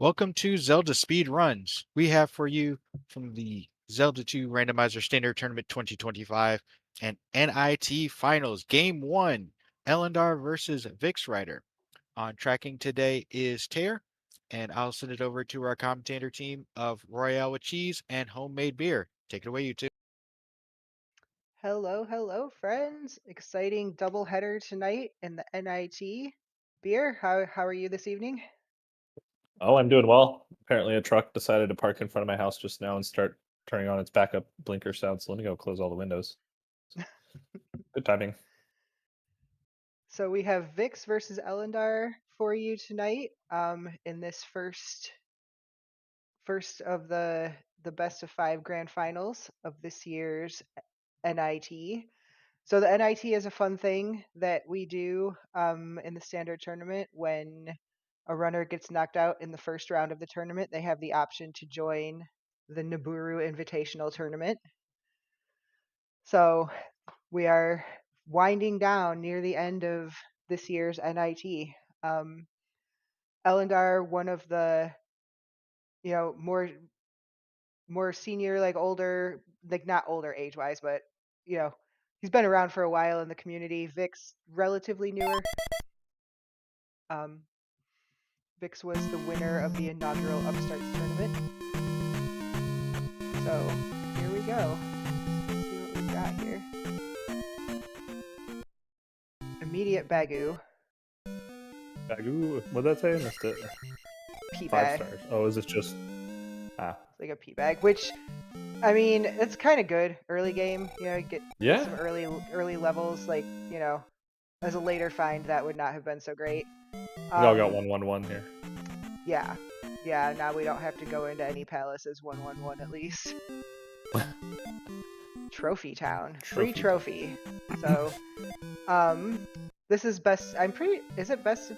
Welcome to Zelda Speed Runs. We have for you from the Zelda 2 Randomizer Standard Tournament 2025 and NIT Finals Game 1, Ellendar versus VixRyder. On tracking today is Tear, and I'll send it over to our commentator team of Royale with Cheese and Homemade Beer. Take it away, you two. Hello, hello, friends. Exciting doubleheader tonight in the NIT. Beer, how are you this evening? Oh, I'm doing well. Apparently, a truck decided to park in front of my house just now and start turning on its backup blinker sound. So let me go close all the windows. Good timing. So we have Vix versus Ellendar for you tonight. In this first of the best of five grand finals of this year's NIT. So the NIT is a fun thing that we do in the standard tournament. When a runner gets knocked out in the first round of the tournament, they have the option to join the Naburu Invitational Tournament. So we are winding down near the end of this year's NIT. Ellendar, one of the more senior, like older, like not older age wise, but he's been around for a while in the community. Vix, relatively newer. Vix was the winner of the inaugural Upstarts tournament. So here we go. Let's see what we got here. Immediate Bagu. Bagu, what'd that say? I missed it. P 5 bag. stars. Oh, is this just It's like a P bag, which I mean, it's kind of good early game. You get some early levels. Like as a later find, that would not have been so great. We all got 1-1-1 here. Yeah. Now we don't have to go into any palaces 1-1-1 at least. Trophy Town, free trophy. So, this is best. Is it best?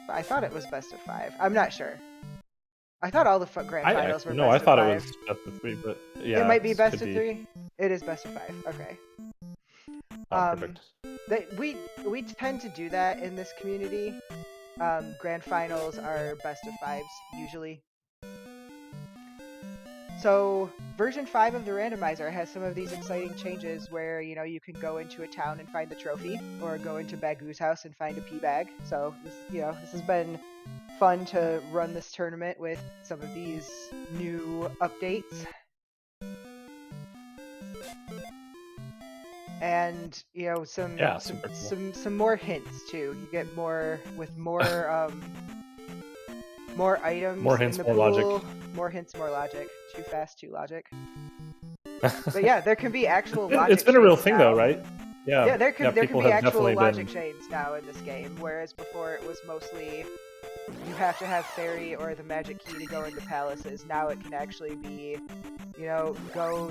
I thought it was best of 5. I'm not sure. I thought all the grand finals were best of 5. No, I thought it was best of 3, but yeah. It might be best of 3. It is best of 5. Okay. Perfect. We tend to do that in this community. Grand finals are best of 5s usually. So version 5 of the randomizer has some of these exciting changes where you can go into a town and find the trophy, or go into Bagu's house and find a P bag. So this has been fun to run this tournament with some of these new updates. And some more hints too. You get more with more more items. More hints, in the more pool. logic. More hints, more logic. Too fast, too logic. But yeah, there can be actual logic. It's been a real thing though, right? Yeah. Yeah, there can be actual logic chains now in this game, whereas before it was mostly you have to have fairy or the magic key to go into palaces. Now it can actually be, go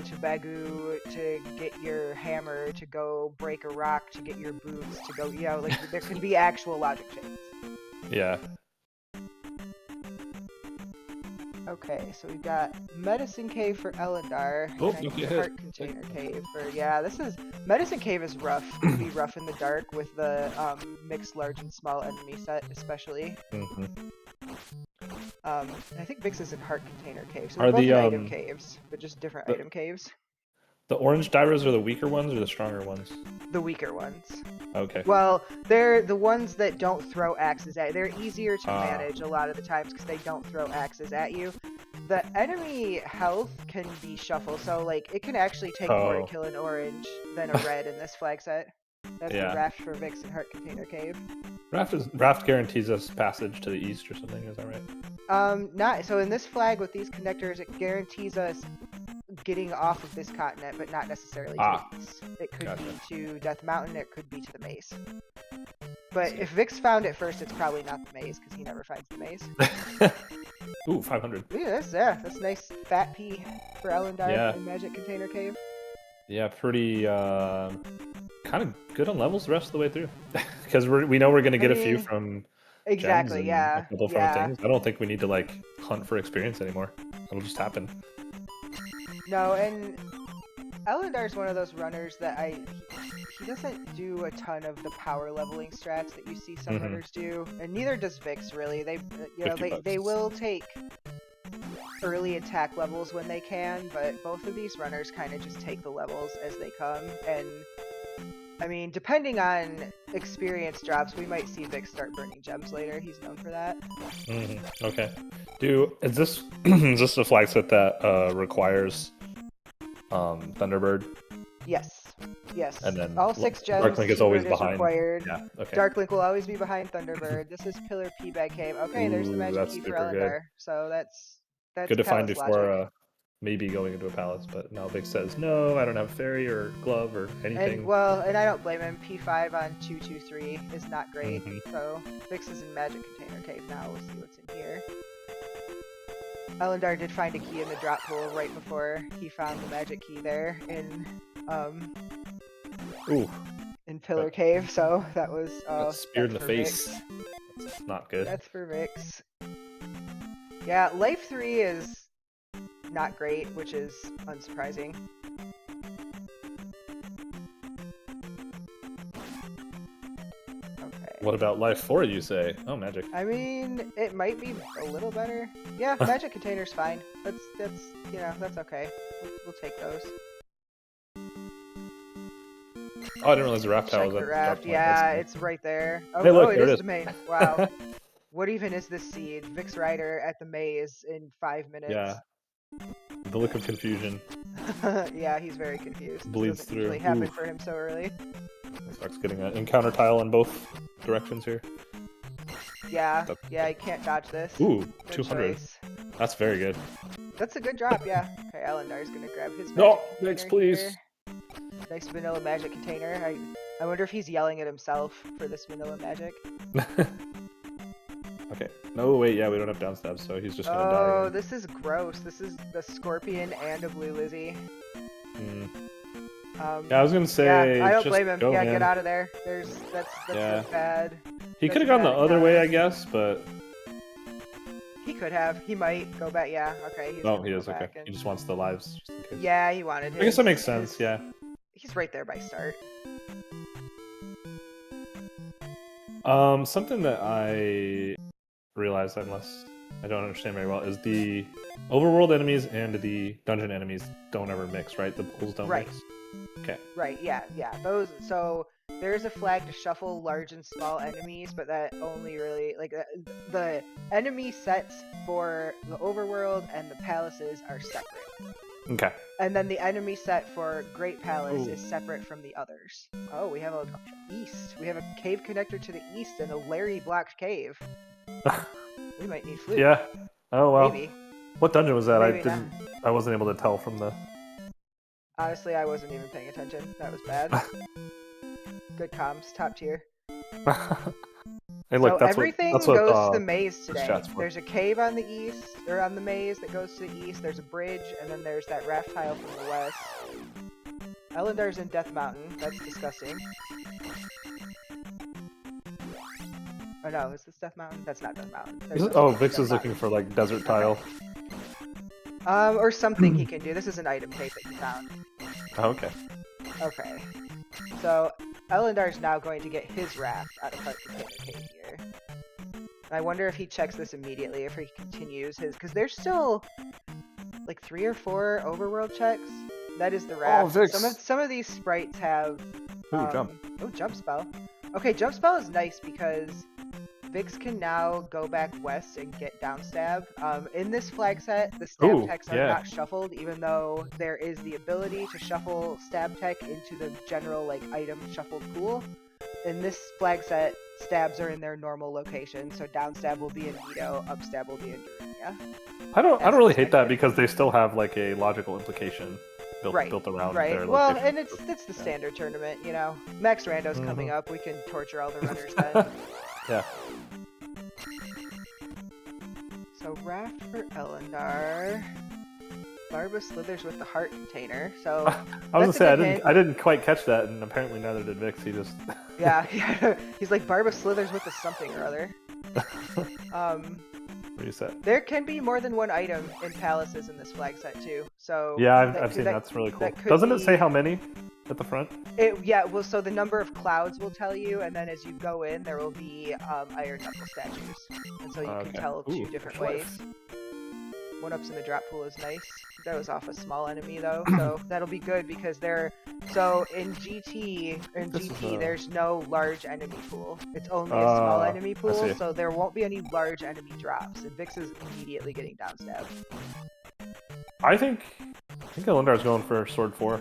to Bagu to get your hammer, to go break a rock, to get your boots, to go, like there can be actual logic chains. Yeah. Okay, so we've got Medicine Cave for Ellendar. Heart Container Cave for Medicine Cave is rough. It can be rough in the dark with the mixed large and small enemy set, especially. I think Vix is in Heart Container Cave, so they're both item caves, but just different item caves. The orange Dyras are the weaker ones or the stronger ones? The weaker ones. Okay. Well, they're the ones that don't throw axes at you. They're easier to manage a lot of the times because they don't throw axes at you. The enemy health can be shuffled, so like it can actually take more to kill an orange than a red in this flag set. That's the raft for Vix and Heart Container Cave. Raft guarantees us passage to the east or something, is that right? Not so in this flag with these connectors, it guarantees us getting off of this continent, but not necessarily to the east. It could be to Death Mountain, it could be to the maze. But if Vix found it first, it's probably not the maze, because he never finds the maze. Ooh, 500. Yeah, that's a nice fat P for Ellendar in Magic Container Cave. Yeah, pretty kind of good on levels the rest of the way through. Because we know we're going to get a few from exactly, gems and a couple from things. I don't think we need to like hunt for experience anymore. It'll just happen. No, and Ellendar's one of those runners that he doesn't do a ton of the power leveling strats that you see some Mhm. runners do, and neither does Vix really. They, you know, 50 they bucks. will take early attack levels when they can, but both of these runners kind of just take the levels as they come. And I mean, depending on experience drops, we might see Vix start burning gems later. He's known for that. Okay. Is this is this a flag set that requires Thunderbird? Yes. Yes. And then all 6 gems. Darklink is always Keyword behind. required. Yeah. Okay. Darklink will always be behind Thunderbird. This is Pillar P Bag Cave. Okay, there's the Ooh, magic that's key for super good. Ellendar. So that's Good to find palace before logic. maybe going into a palace, but now Vic says no, I don't have fairy or glove or anything. And I don't blame him. P5 on 223 is not great. So Vix is in Magic Container Cave now. We'll see what's in here. Ellendar did find a key in the drop pool right before he found the magic key there in Ooh, Pillar Cave. So that was speared in the for face. Vix. That's not good. That's for Vix. Yeah, Life 3 is not great, which is unsurprising. Okay. What about life 4, you say? Oh, magic. I mean, it might be a little better. Yeah, magic container's fine. That's you know, that's okay. We'll take those. Oh, I didn't realize the raft tower Check was the at raft. the Yeah, it's right there. Oh, Hey, look, it there it is is. the main. Wow. What even is this seed? VixRyder at the maze in 5 minutes. Yeah. The look of confusion Yeah, he's very confused. bleeds This doesn't usually through. happen Ooh. for him so early. Starts getting an encounter tile in both directions here. Yeah, That's- yeah, you can't dodge this. Ooh, Good 200. choice. That's very good. That's a good drop, yeah. Okay, Ellendar's gonna grab his No, magic Vix, container please. here. Nice vanilla magic container. I wonder if he's yelling at himself for this vanilla magic. Okay. No, wait, yeah, we don't have downstabs, so he's just gonna die. Oh, again. this is gross. This is the scorpion and a blue Lizzie. Yeah, I was gonna say. Yeah, I don't just blame him. go, Yeah, man. get out of there. That's Yeah. just bad. He that's could have gone the bad other way, I encounter. guess, but He could have. He might go back. Yeah, okay. He's no, gonna he go is okay. back and- He just wants the lives, just in case. Yeah, he wanted. I guess that makes his- sense. his- Yeah. He's right there by start. Something that I realized, unless I don't understand very well, is the overworld enemies and the dungeon enemies don't ever mix, right? The pools don't Right. mix. Okay. Right, yeah. Those. So there's a flag to shuffle large and small enemies, but that only really the enemy sets for the overworld and the palaces are separate, Okay. and then the enemy set for Great Palace Ooh. is separate from the others. Oh, we have a east. We have a cave connector to the east and a Larry blocked cave. We might need flute. Yeah. Oh well. Maybe. What dungeon was that? Maybe I wasn't able to tell from the. Honestly, I wasn't even paying attention. That was bad. Good comms, top tier. Hey, look, So that's everything what, that's what, goes to the maze today. chat's for. There's a cave on the east, or on the maze that goes to the east. There's a bridge, and then there's that raft tile from the west. Ellendar's in Death Mountain. That's disgusting. Oh no, is this Death Mountain? That's not Death Mountain. There's no Oh, such thing as Vix Death is looking Mountain. for like desert tile. Or something he can do. This is an item tape that he found. Oh, okay. Okay. So Ellendar's now going to get his raft out of Heart Container Cave here. I wonder if he checks this immediately, if he continues his, because there's still like 3 or 4 overworld checks. That is the raft. Vix. Some of these sprites have. Ooh, jump. Oh, jump spell. Okay, jump spell is nice because Vix can now go back west and get downstab. In this flag set, the stab Ooh, techs are yeah. not shuffled, even though there is the ability to shuffle stab tech into the general like item shuffled pool. In this flag set, stabs are in their normal location, so downstab will be in Nito, upstab will be in Darunia. I don't As really hate that expected. because they still have like a logical implication built around Right. their Well, location. and it's the standard tournament, you know. Max Rando's coming up. We can torture all the runners then. Yeah. So raft for Ellendar. Barba slithers with the heart container. So I was that's gonna a say good hint. I didn't quite catch that, and apparently neither did Vix. He just yeah, he's like Barba slithers with the something or other. reset. There can be more than one item in palaces in this flag set too. So Yeah, that I've could- seen that- that's really cool. that could Doesn't it say be- how many? at the front? Yeah, well, so the number of clouds will tell you, and then as you go in, there will be iron knuckle statues, and so you can Okay. tell Ooh, two different fresh ways. life. 1-ups in the drop pool is nice. That was off a small enemy though, so that'll be good because so in GT, there's no large enemy pool. It's only a small enemy I pool, see. so there won't be any large enemy drops, and Vix is immediately getting down stabbed. I think Ellendar's going for Sword 4.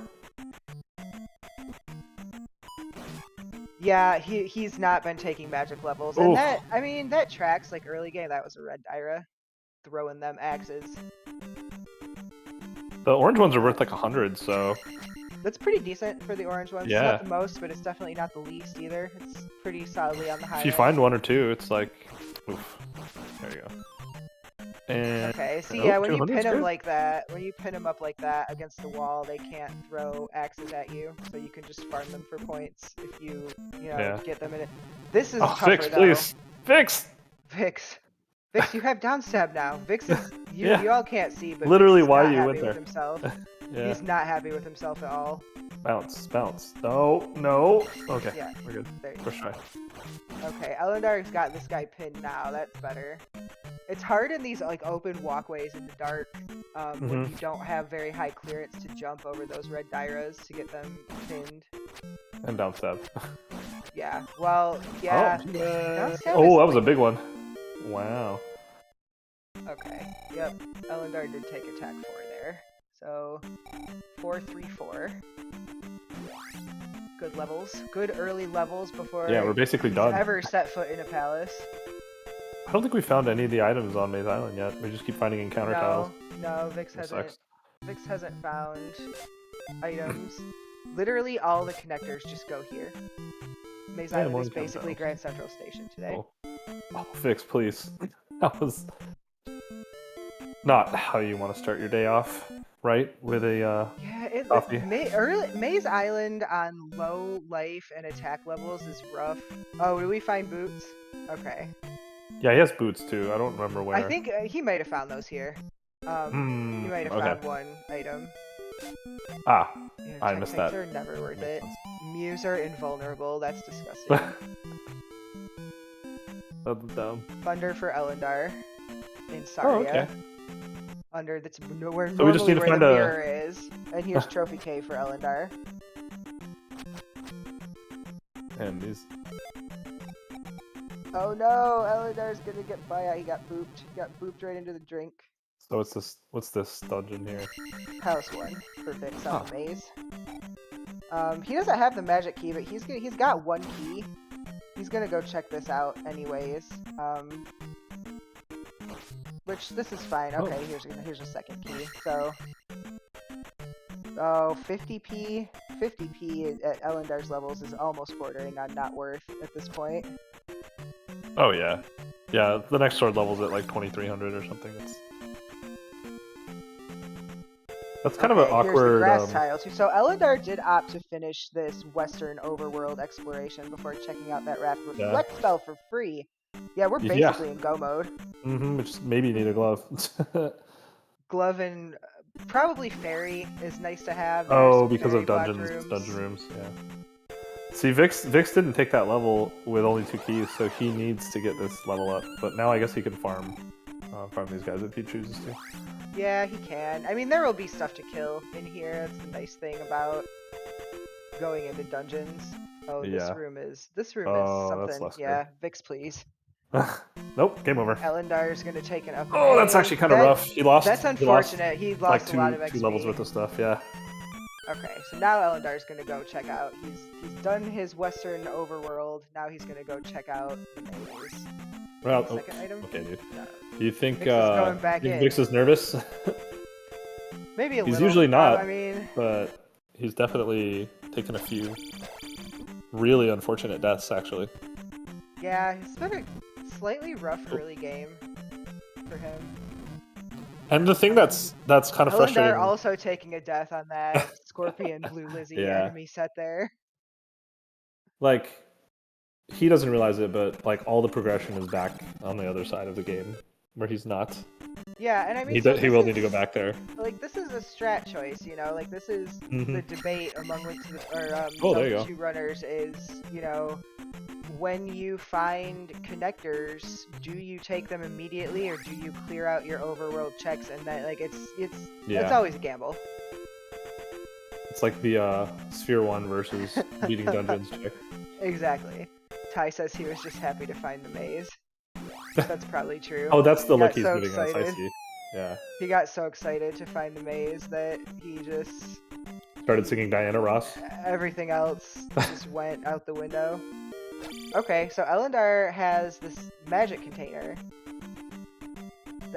Yeah, he's not been taking magic levels, Oof. and that tracks. Like early game, that was a red Dyra throwing them axes. The orange ones are worth like 100, so That's pretty decent for the orange ones. Yeah. It's not the most, but it's definitely not the least either. It's pretty solidly on the high if you end. find 1 or 2, it's like, oof. There you go. And Okay, see, oh, yeah, when you 200 is pin them good. like that, when you pin them up like that against the wall, they can't throw axes at you, so you can just farm them for points if you Yeah. get them in it. This is Oh, tougher Vix, though. please! Vix! Vix, you have down stab now. Vix is you. Yeah. You all can't see, but Literally Vix is why not you happy went with there. himself. Yeah. He's not happy with himself at all. Bounce, bounce. No, no. Okay, Yeah. we're good. There you go. First try. Okay, Ellendar's got this guy pinned now. That's better. It's hard in these like open walkways in the dark when you don't have very high clearance to jump over those red Dyras to get them pinned. And down stab. Yeah. Well, yeah. Oh, Down stab oh is that was a like- big one. Wow. Okay. Yep. Ellendar did take attack 4 there. So 4-3-4. Good levels. Good early levels before Yeah, we're basically he's done. ever set foot in a palace. I don't think we found any of the items on Maze Island yet. We just keep finding encounter tiles. No, Vix That hasn't. sucks. Vix hasn't found items. Literally all the connectors just go here. Maze Yeah, Island more is encounter basically tiles. Grand Central Station today. Oh, Vix, please. That was not how you want to start your day off, right? With a Yeah, coffee. Maze Island on low life and attack levels is rough. Oh, did we find boots? Okay. Yeah, he has boots too. I don't remember where. I think he might have found those here. He might have okay. found one item. Ah, Yeah, I tech missed tanks that. are never worth Makes it. sense. Muse are invulnerable. That's disgusting. That's dumb. Thunder for Ellendar in Saria. Oh, okay. Under that's where So we just need to where find the a- mirror is. And here's Trophy Cave for Ellendar. And these. Oh no, Ellendar's gonna get by. He got booped. He got booped right into the drink. So what's this dungeon here? House 1 for Vix on Oh. the maze. He doesn't have the magic key, but he's got 1 key. He's gonna go check this out anyways. Which this is fine. Oh. Okay, here's a second key. So, oh, 50p at Ellendar's levels is almost bordering on not worth at this point. Oh yeah, yeah. The next sword level's at like 2300 or something. That's kind of an Okay, here's the awkward. grass tile too. So Ellendar did opt to finish this Western Overworld exploration before checking out that Wrath Reflect spell for free. Yeah, we're Yeah. basically in go mode. Which maybe you need a glove. Glove and probably fairy is nice to have. Oh, There's because fairy of block dungeon rooms. Yeah. See, Vix didn't take that level with only 2 keys, so he needs to get this level up. But now I guess he can farm these guys if he chooses to. Yeah, he can. I mean, there will be stuff to kill in here. That's the nice thing about going into dungeons. Oh, this Yeah. room is Oh, that's something. less Yeah, Vix, please. Nope, game over. Ellendar's gonna take an up. Oh, that's actually kind of rough. He lost. That's unfortunate. He lost like a lot of two XP. levels worth of stuff. Yeah. Okay, so now Ellendar's gonna go check out. He's done his Western Overworld. Now he's gonna go check out the maze. Well, Second item. okay, dude. No. Do you think Vix is going back in. Vix is nervous? Maybe a He's little. usually not. I mean, But he's definitely taken a few really unfortunate deaths, actually. yeah, it's been a slightly rough early game for him. And the thing that's kind of frustrating. Ellendar also taking a death on that Scorpion Blue Lizzie Yeah. enemy set there. Like, he doesn't realize it, but like all the progression is back on the other side of the game. where he's not. Yeah, and I mean, He so he will need to go back there. like this is a strat choice, you know, like this is the debate among Oh, there you Zelda go. 2 runners is, you know, when you find connectors, do you take them immediately or do you clear out your overworld checks? And then like it's always a gamble. It's like the Sphere 1 versus beating dungeons check. Exactly. Ty says he was just happy to find the maze. That's probably true. Oh, that's the He look got he's so giving us. I excited. see. Yeah. He got so excited to find the maze that he just Started singing Diana Ross. everything else just went out the window. Okay, so Ellendar has this magic container.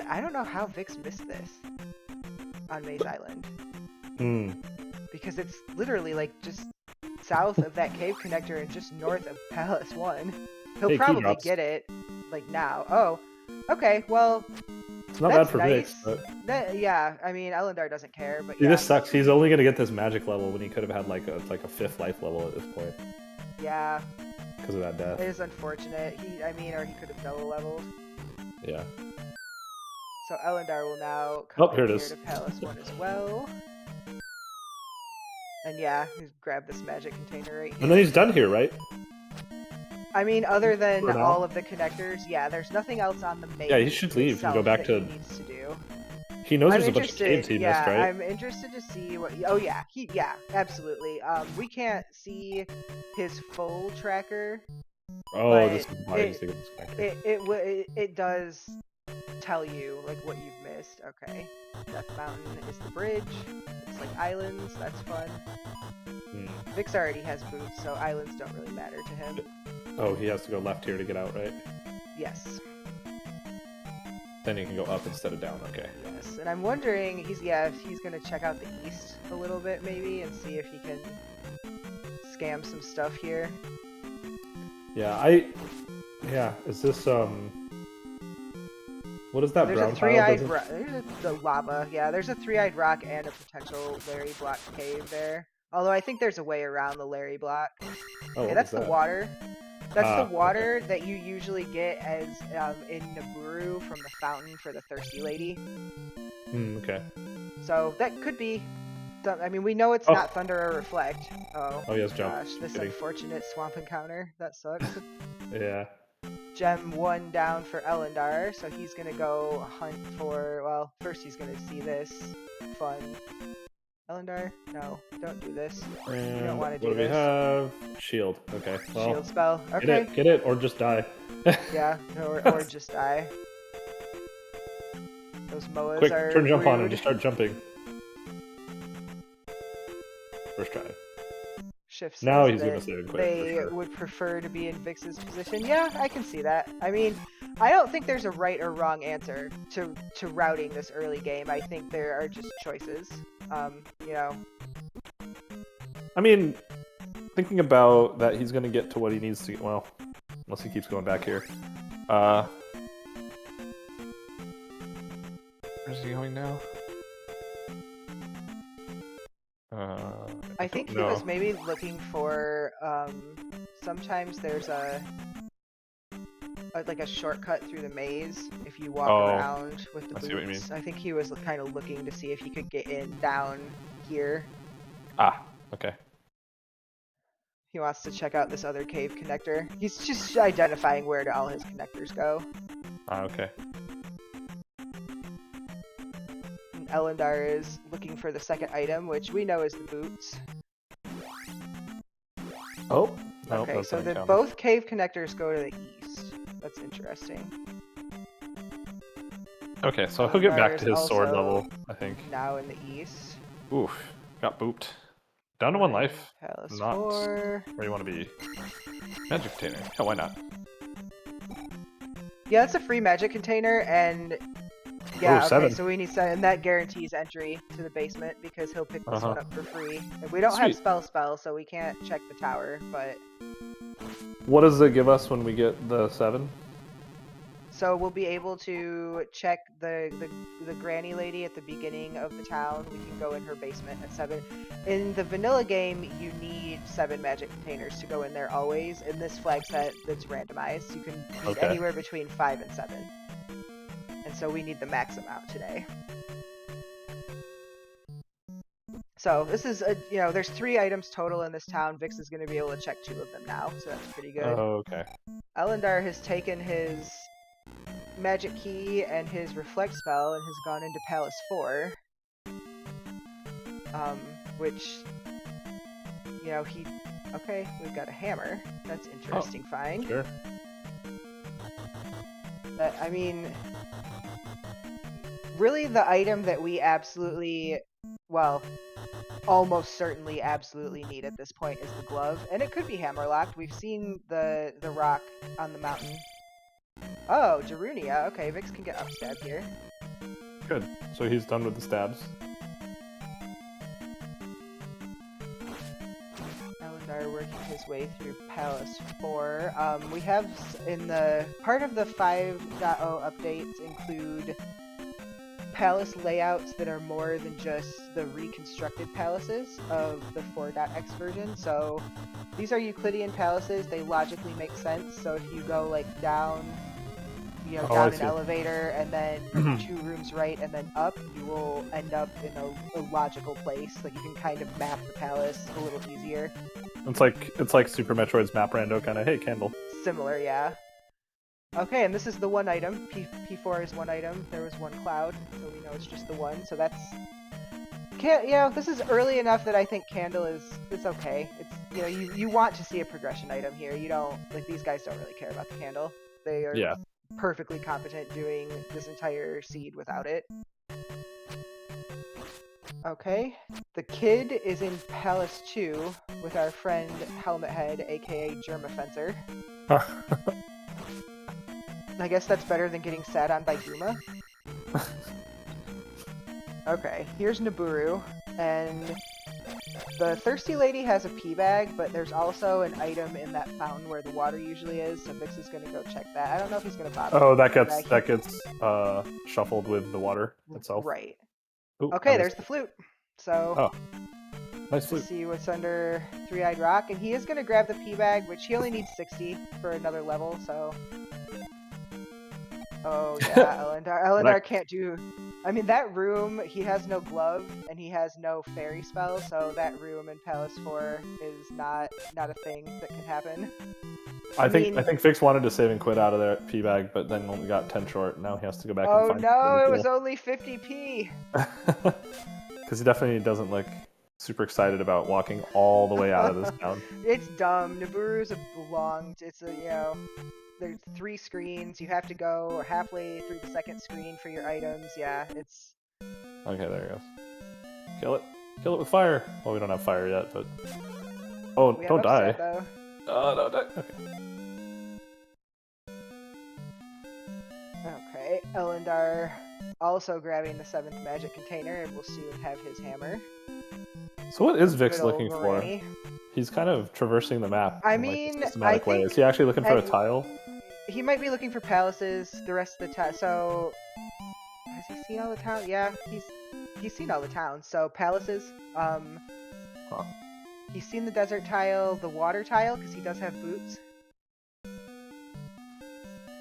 I don't know how Vix missed this on Maze Island. Because it's literally like just south of that cave connector and just north of Palace 1. He'll probably get it like now. Oh, okay, well, it's not bad for nice. Vix, but yeah, I mean, Ellendar doesn't care, but see, yeah. this sucks. He's only gonna get this magic level when he could have had like a 5th life level at this point. Yeah. Because of that death. It is unfortunate. Or he could have double leveled. Yeah. So Ellendar will now come here it here is. to Palace 1 as well. And yeah, he's grabbed this magic container right here. And then he's done here, right? I mean, other than For now. all of the connectors, yeah, there's nothing else on the maze. Yeah, he should leave and go back that to. He needs to do. He knows I'm there's a bunch of caves he missed, right? I'm interested to see what. Oh yeah, absolutely. We can't see his full tracker. Oh, this is why he's thinking this connector. It does tell you like what you've missed. Okay, Death Mountain is the bridge. It's like islands. That's fun. Vix already has boots, so islands don't really matter to him. Oh, he has to go left here to get out, right? Yes. Then he can go up instead of down. Okay. Yes, and I'm wondering if he's gonna check out the east a little bit maybe and see if he can scam some stuff here. Yeah, is this what is that There's brown a three-eyed tile? there's the lava. Yeah, there's a three-eyed rock and a potential Larry block cave there. Although I think there's a way around the Larry block. Oh, Okay, that's the water. That's the water that you usually get as in Naburu from the fountain for the thirsty lady. Okay. So that could be. I mean, we know it's not Thunder or Reflect. Oh yes, jump. Gosh, this unfortunate swamp encounter. That sucks. Yeah. Gem 1 down for Ellendar, so he's gonna go hunt for. Well, first he's gonna see this fun. Ellendar, no, don't do this. And you don't want to do what do we this. have? Shield. Okay. Well, Shield spell. Okay. Get it, or just die. Yeah, or just die. Those Moas Quick, are turn jump rude. on and just start jumping. First try. Shift Now says he's gonna that save and quit, they for sure. would prefer to be in Vix's position. Yeah, I can see that. I mean, I don't think there's a right or wrong answer to routing this early game. I think there are just choices. You know. I mean, thinking about that, he's gonna get to what he needs to. Well, unless he keeps going back here. Where's he going now? I think he was maybe looking for. Sometimes there's like a shortcut through the maze if you walk around with the boots. I see what you mean. I think he was kind of looking to see if he could get in down here. Ah, okay. He wants to check out this other cave connector. He's just identifying where all his connectors go. Ah, okay. And Ellendar is looking for the second item, which we know is the boots. Oh, no, okay, that's so not both cave connectors go to the east. That's interesting. Okay, so he'll get back Ellendar to his is sword also level, I think. Now in the east. Oof, got booped. Down to 1 life. Palace Not 4. where you want to be. Magic container. Yeah, why not? Yeah, it's a free magic container, and yeah, okay, 7. so we need 7, and that guarantees entry to the basement because he'll pick this one up for free. And we don't have spell, so we can't check the tower, but... What does it give us when we get the 7? So we'll be able to check the granny lady at the beginning of the town. We can go in her basement at 7. In the vanilla game, you need 7 magic containers to go in there always. In this flag set, that's randomized. You can use anywhere between 5 and 7. And so we need the max amount today. So this is there's 3 items total in this town. Vix is going to be able to check 2 of them now, so that's pretty good. Oh, okay. Ellendar has taken his magic key and his reflect spell and has gone into Palace 4. Which, okay, we've got a hammer. That's interesting find. Sure. But, I mean, really the item that we absolutely, well, almost certainly absolutely need at this point is the glove, and it could be hammerlocked. We've seen the rock on the mountain. Oh, Darunia. Okay, Vix can get upstabbed here. Good. So he's done with the stabs. Ellendar working his way through Palace 4. We have in the part of the 5.0 updates include palace layouts that are more than just the reconstructed palaces of the 4.x version. So these are Euclidean palaces. They logically make sense. So if you go like down, down an elevator and then 2 rooms right and then up, you will end up in a logical place. Like you can kind of map the palace a little easier. It's like Super Metroid's map rando kind of. Hey, candle. Similar, yeah. Okay, and this is the one item. P4 is one item. There was one cloud, so we know it's just the one. So that's this is early enough that I think candle it's okay. It's you want to see a progression item here. You don't these guys don't really care about the candle. They are perfectly competent doing this entire seed without it. Okay, the kid is in Palace 2 with our friend Helmet Head, aka Germafencer. I guess that's better than getting sat on by Guma. Okay, here's Naburu, and the Thirsty Lady has a pee bag, but there's also an item in that fountain where the water usually is, so Vix is gonna go check that. I don't know if he's gonna bother. Oh, that gets shuffled with the water itself. Right. Ooh, okay, there's the flute. So, nice flute. Let's see what's under Three-Eyed Rock, and he is gonna grab the pee bag, which he only needs 60 for another level, so. Oh yeah, Ellendar can't do. I mean, that room, he has no glove and he has no fairy spell, so that room in Palace 4 is not a thing that can happen. I think Vix wanted to save and quit out of there at P-Bag, but then only got 10 short. Now he has to go back and find it. Oh no, it was only 50p! Because he definitely doesn't look super excited about walking all the way out of this town. It's dumb. Nibiru's there's 3 screens. You have to go halfway through the second screen for your items. Yeah, it's... Okay, there he goes. Kill it. Kill it with fire. Well, we don't have fire yet, but... Oh, don't die. Oh, don't die. Okay, Ellendar also grabbing the 7th magic container and will soon have his hammer. So what is Vix looking for? He's kind of traversing the map in a systematic way. Is he actually looking for a tile? He might be looking for palaces, the rest of the time. So, has he seen all the towns? Yeah, he's seen all the towns. So, palaces. He's seen the desert tile, the water tile, because he does have boots.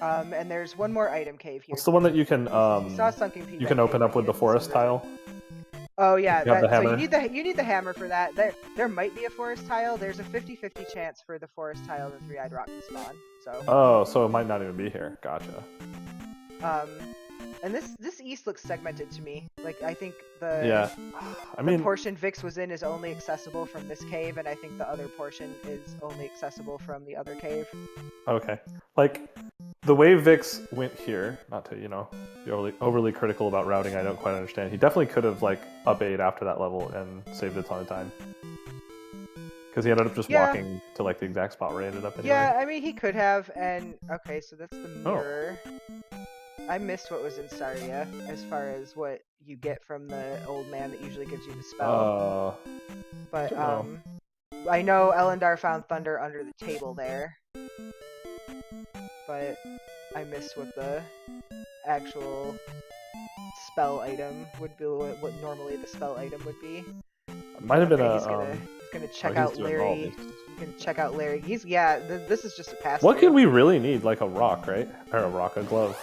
And there's one more item cave here. What's the one that you can you can open up with the forest tile? Oh yeah, so you need the hammer for that. There might be a forest tile. There's a 50-50 chance for the forest tile and the Three-Eyed Rock to spawn. So. Oh, so it might not even be here. Gotcha. And this east looks segmented to me. Like I think the the portion Vix was in is only accessible from this cave, and I think the other portion is only accessible from the other cave. Okay, like the way Vix went here, not to be overly critical about routing, I don't quite understand. He definitely could have up 8 after that level and saved a ton of time. Because he ended up just walking to the exact spot where he ended up anyway. Yeah, I mean he could have, and okay, so that's the mirror. I missed what was in Staria as far as what you get from the old man that usually gives you the spell. But I know Ellendar found thunder under the table there. But I missed what the actual spell item would be, what normally the spell item would be. It might have been he's gonna check out Larry. He's gonna check out Larry. This is just a pass. What could we really need? Like a rock, right? Or a glove.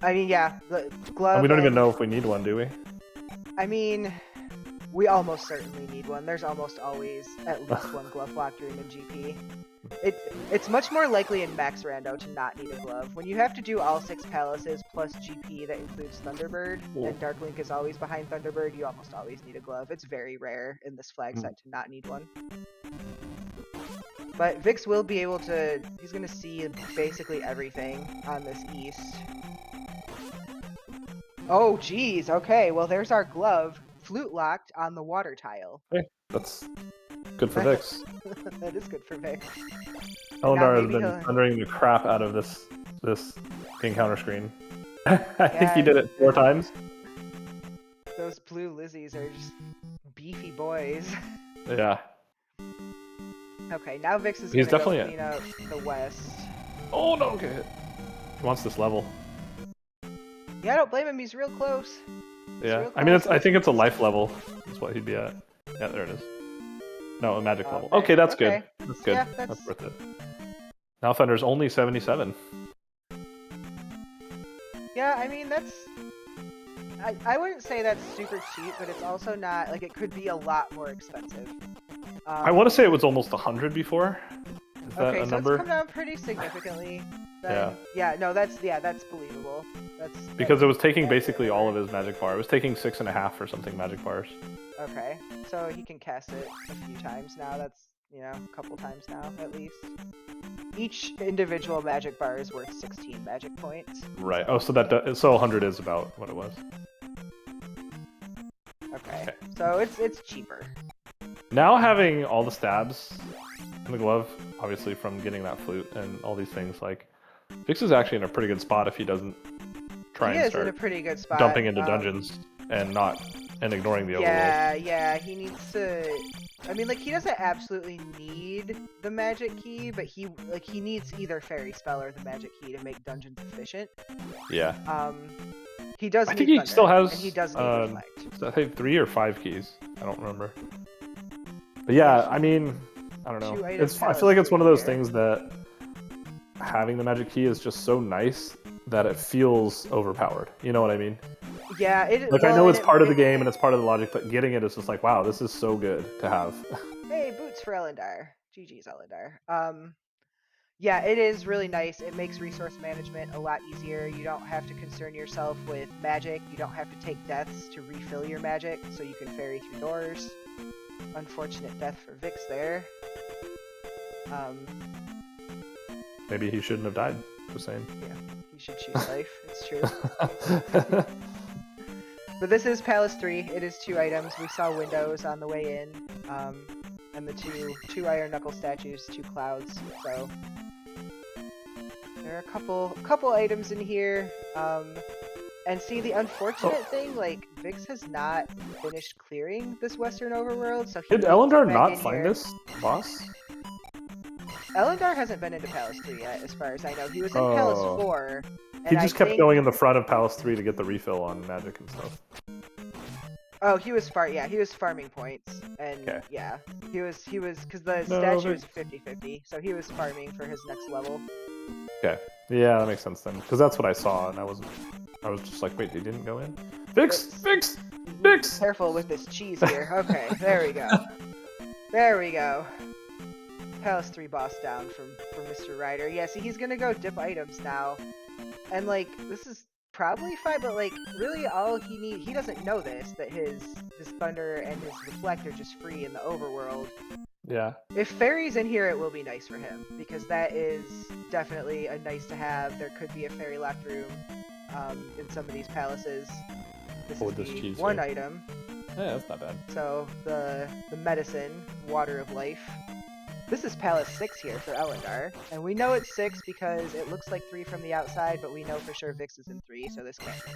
I mean, yeah, the glove. And we don't even and- know if we need one, do we? I mean, we almost certainly need one. There's almost always at least one glove locked room in GP. It's much more likely in Max Rando to not need a glove. When you have to do all 6 palaces plus GP that includes Thunderbird, and Dark Link is always behind Thunderbird, you almost always need a glove. It's very rare in this flag set to not need one. But Vix will be able to, he's going to see basically everything on this east. Oh, geez. Okay, well, there's our glove. Flute locked on the water tile. Hey, that's good for Vix. That is good for Vix. Ellendar has maybe been he'll- thundering the crap out of this encounter screen. I think he Yeah, did it 4 times. Those blue Lizzies are just beefy boys. Yeah. Okay, now Vix is He's gonna go definitely clean up the west. Oh no, get hit. He wants this level. Yeah, I don't blame him. He's real close. Yeah. real I mean, close. I think it's a life level. Is what he'd be at. Yeah, there it is. No, a magic level. Okay, Okay, that's okay. good. That's good. Yeah, That's worth it. Now Thunder's only 77. Yeah, I mean, that's... I wouldn't say that's super cheap, but it's also not... Like, it could be a lot more expensive. I want to say it was almost 100 before. Is that Okay, a so number? it's come down pretty significantly. Then, yeah, no, that's believable. Because it was taking basically all of his magic bar. It was taking 6.5 or something magic bars. Okay, so he can cast it a few times now. That's, you know, a couple times now, at least. Each individual magic bar is worth 16 magic points. Right. Oh, so that so 100 is about what it was. Okay, so it's cheaper. Now having all the stabs in the glove, obviously from getting that flute and all these things, like Vix is actually in a pretty good spot if he doesn't try He and is in a start pretty good spot. dumping into dungeons and ignoring the overworld. Yeah, he needs to. I mean, like, he doesn't absolutely need the magic key, but he needs either fairy spell or the magic key to make dungeons efficient. Yeah. He does. I need think he Thunder, still has. and he does need reflect. I think 3 or 5 keys. I don't remember. But yeah, I mean, I don't know. 2 items I feel like it's one of those here. things that having the magic key is just so nice that it feels overpowered. You know what I mean? Yeah, it. Like, well, I know and it's part of the game and it's part of the logic, but getting it is just like, wow, this is so good to have. Hey, boots for Ellendar. GG's Ellendar. Yeah, it is really nice. It makes resource management a lot easier. You don't have to concern yourself with magic. You don't have to take deaths to refill your magic, so you can fairy through doors. Unfortunate death for Vix there. Maybe he shouldn't have died. Just saying. Yeah, you should choose life. It's true. But this is Palace 3. It is 2 items. We saw windows on the way in, and the two iron knuckle statues, 2 clouds. So there are a couple items in here. And see, the unfortunate thing, like, Vix has not finished clearing this Western Overworld, so he Did needs to Ellendar get not back in find here. this boss? Ellendar hasn't been into Palace 3 yet, as far as I know. He was in Palace 4. He and just I kept think... going in the front of Palace 3 to get the refill on magic and stuff. Oh, he was farming points, and Okay. yeah, he was, because the No, statue but- is 50-50, so he was farming for his next level. Okay. Yeah, that makes sense then. Because that's what I saw, and I was just like, wait, he didn't go in? Vix! Careful with this cheese here. Okay, there we go. There we go. Palace 3 boss down from Mr. Ryder. Yeah, see, he's gonna go dip items now, and like, this is probably fine, but like, really all he doesn't know this, that his thunder and his reflect are just free in the overworld. Yeah. If fairy's in here, it will be nice for him, because that is definitely a nice to have. There could be a fairy locked room in some of these palaces. This What is would this the cheese one do? item. Yeah, that's not bad. So the medicine, water of life. This is Palace 6 here for Ellendar, and we know it's 6 because it looks like 3 from the outside, but we know for sure Vix is in 3, so this can't be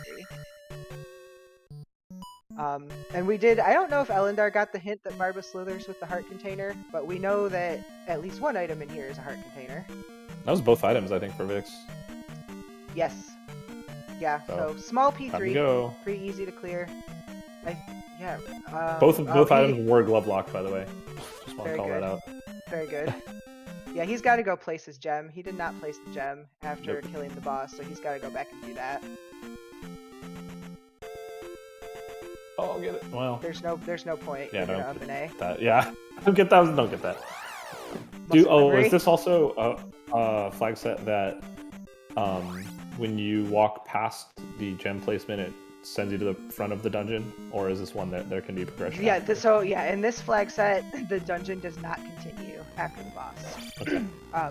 3. And we did, I don't know if Ellendar got the hint that Barba slithers with the heart container, but we know that at least one item in here is a heart container. That was both items, I think, for Vix. Yes. Yeah, So, so small Time to P3, go. pretty easy to clear. Yeah. Both oh, items were glove locked, by the way. Just want to Very call good. that out. Very good. Yeah, he's got to go place his gem. He did not place the gem after killing the boss, so he's got to go back and do that. Oh, I'll get it. Well, there's no point. Yeah, You're don't gonna up an A. that. Yeah, don't get that. Don't get that. Is this also a flag set that when you walk past the gem placement, it sends you to the front of the dungeon, or is this one that there can be progression? Yeah. So yeah, in this flag set, the dungeon does not continue after the boss. Okay.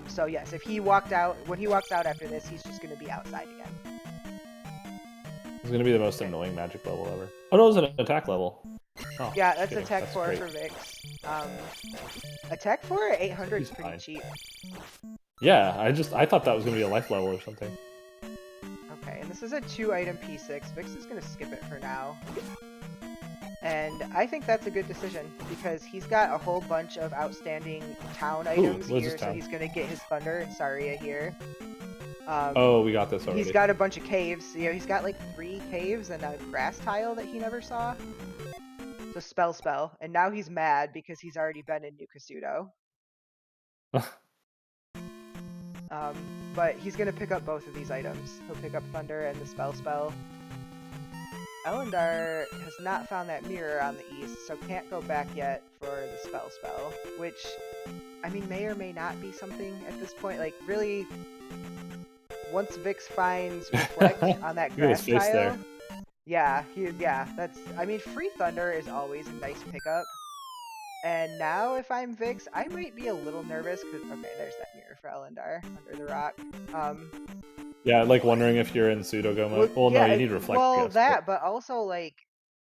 So yes, if he walked out, when he walks out after this, he's just gonna be outside again. It's gonna be the most annoying magic level ever. Oh no, it's an attack level. Oh, Yeah, that's kidding. attack 4 great. for Vix. Attack 4 at 800 is He's pretty fine. cheap. Yeah, I thought that was gonna be a life level or something. Okay, and this is a 2-item P6. Vix is gonna skip it for now. And I think that's a good decision, because he's got a whole bunch of outstanding town items where's here, his so town? he's gonna get his Thunder and Saria here. Oh, we got this already. He's got a bunch of caves. You know, he's got like 3 caves and a grass tile that he never saw. So spell. And now he's mad because he's already been in New Kasuto. But he's gonna pick up both of these items. He'll pick up Thunder and the spell. Ellendar has not found that mirror on the east, so can't go back yet for the spell, which, I mean, may or may not be something at this point. Like, really, once Vix finds Reflect on that Look at his grass face tile, there. yeah, that's, I mean, free Thunder is always a nice pickup. And now, if I'm Vix, I might be a little nervous, because, okay, there's that mirror for Ellendar, under the rock. Yeah, like wondering if you're in pseudo-go mode. Well, no, you need reflect. I Well, guess, but also, like,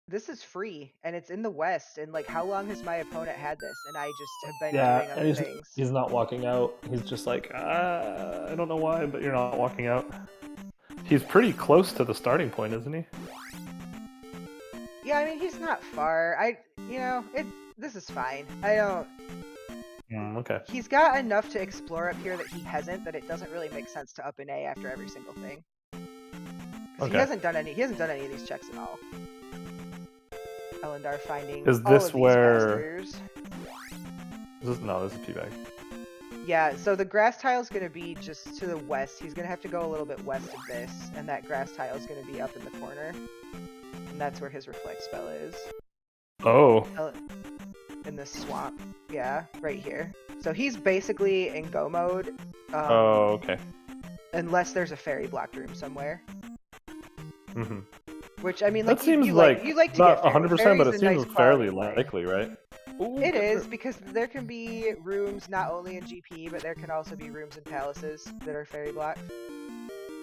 this is free, and it's in the West, and, like, how long has my opponent had this? And I just have been doing other and things. he's not walking out. He's just like, I don't know why, but you're not walking out. He's pretty close to the starting point, isn't he? Yeah, I mean, he's not far. This is fine. I don't... Okay. He's got enough to explore up here that he hasn't, that it doesn't really make sense to up an A after every single thing. Because he hasn't done any of these checks at all. Ellendar finding Is all this of these where- masters. No, this is P-bag. Yeah, so the grass tile is going to be just to the west. He's going to have to go a little bit west of this, and that grass tile is going to be up in the corner. And that's where his reflect spell is. Oh. In this swamp. Yeah, right here. So he's basically in go mode. Okay. Unless there's a fairy blocked room somewhere. Mm-hmm. Which, I mean, That like, seems you like like to not get 100%, but it seems fairly play. likely, right? Ooh, It is, because there can be rooms not only in GP, but there can also be rooms in palaces that are fairy blocked.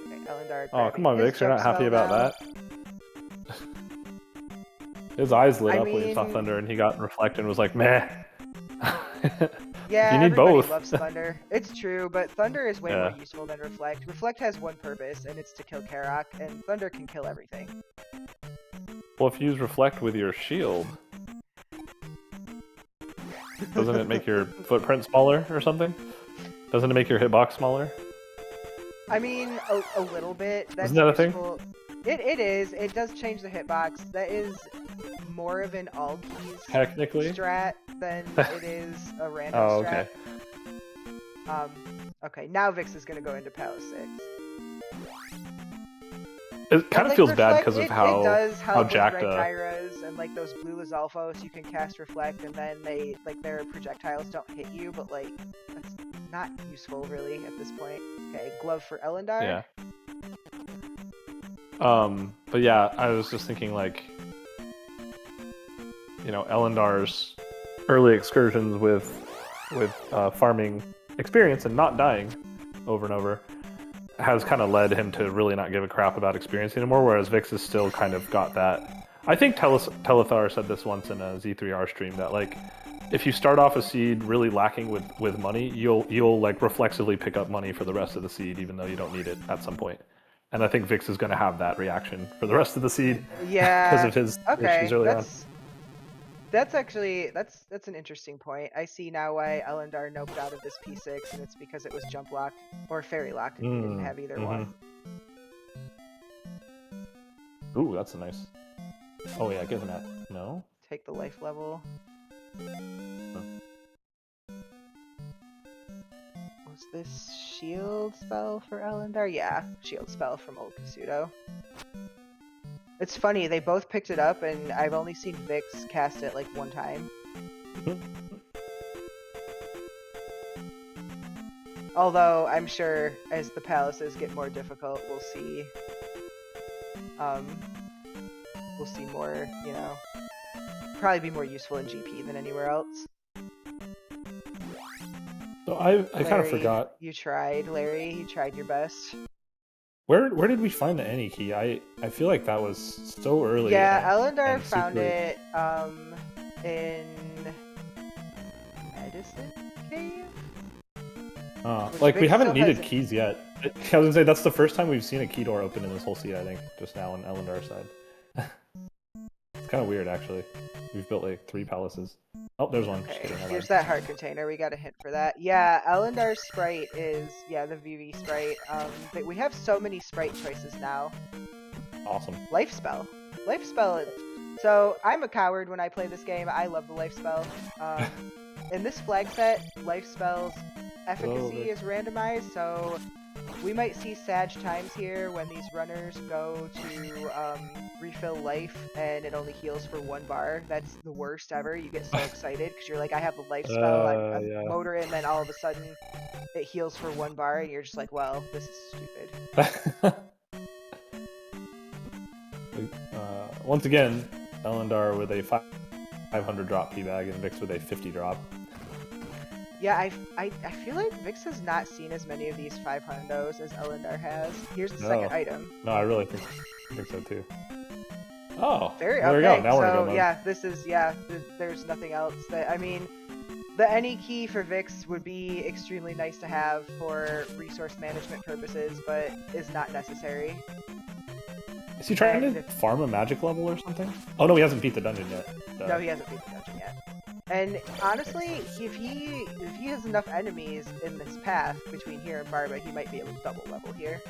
Okay, Ellendar. Oh, come on, his Vix, you're not jump happy spell about now. that? His eyes lit I up when he saw mean- Thunder, and he got Reflect and was like, meh. Yeah, You need everybody both. loves Thunder. It's true, but Thunder is way Yeah. more useful than Reflect. Reflect has one purpose, and it's to kill Karok, and Thunder can kill everything. Well, if you use Reflect with your shield, doesn't it make your footprint smaller or something? Doesn't it make your hitbox smaller? I mean, a little bit. That's Isn't that a thing? useful. It is. It does change the hitbox. That is more of an all keys Technically? strat than it is a random Oh, strat. okay. Okay, now Vix is going to go into Palace 6. It kind of like, feels bad Reflect, because of it how does help with jacked red up. Kyras and like those blue Lizalfos, you can cast Reflect and then they like their projectiles don't hit you, but like that's not useful really at this point. Okay, glove for Ellendar. Yeah. But yeah, I was just thinking like, you know, Ellendar's early excursions with farming experience and not dying over and over has kind of led him to really not give a crap about experience anymore, whereas Vix has still kind of got that. I think Telethar said this once in a Z2R stream, that like, if you start off a seed really lacking with money, you'll like reflexively pick up money for the rest of the seed, even though you don't need it at some point. And I think Vix is going to have that reaction for the rest of the seed. Yeah. Because of his issues early on. That's actually that's an interesting point. I see now why Ellendar noped out of this P6, and it's because it was jump locked or fairy locked, and he didn't have either one. Ooh, that's a nice. Oh yeah, give him that. No. Take the life level. this shield spell for Ellendar? Yeah, shield spell from Old Kasuto. It's funny, they both picked it up, and I've only seen Vix cast it like one time. Although, I'm sure as the palaces get more difficult, we'll see more, you know, probably be more useful in GP than anywhere else. So I kind of forgot. You tried, Larry. You tried your best. Where did we find the NE key? I feel like that was so early. Yeah, Ellendar found it in Medicine Cave. Like we haven't needed hasn't... keys yet. I was gonna say that's the first time we've seen a key door open in this whole seed. I think just now on Ellendar's side. It's kind of weird actually. We've built like 3 palaces. Oh, there's one. Okay, just kidding, here's that heart container. We got a hint for that. Yeah, Ellendar's sprite is the VV sprite. But we have so many sprite choices now. Awesome. Life spell. Life spell. So I'm a coward when I play this game. I love the life spell. In this flag set, life spells efficacy is randomized, so we might see Sag times here when these runners go to refill life and it only heals for 1 bar. That's the worst ever. You get so excited because you're like, I have the life spell, I'm motor, and then all of a sudden it heals for 1 bar, and you're just like, well, this is stupid. Once again, Ellendar with a 500 drop P bag and Vix with a 50 drop. Yeah, I feel like Vix has not seen as many of these 500s as Ellendar has. Here's the second item. No, I really think so too. Oh, there we go. Now we're so going. Yeah, this is there's nothing else that I mean. The any key for Vix would be extremely nice to have for resource management purposes, but is not necessary. Is he trying to farm a magic level or something? Oh no, he hasn't beat the dungeon yet. No, he hasn't beat the dungeon yet. And honestly, if he has enough enemies in this path between here and Barba, he might be able to double level here.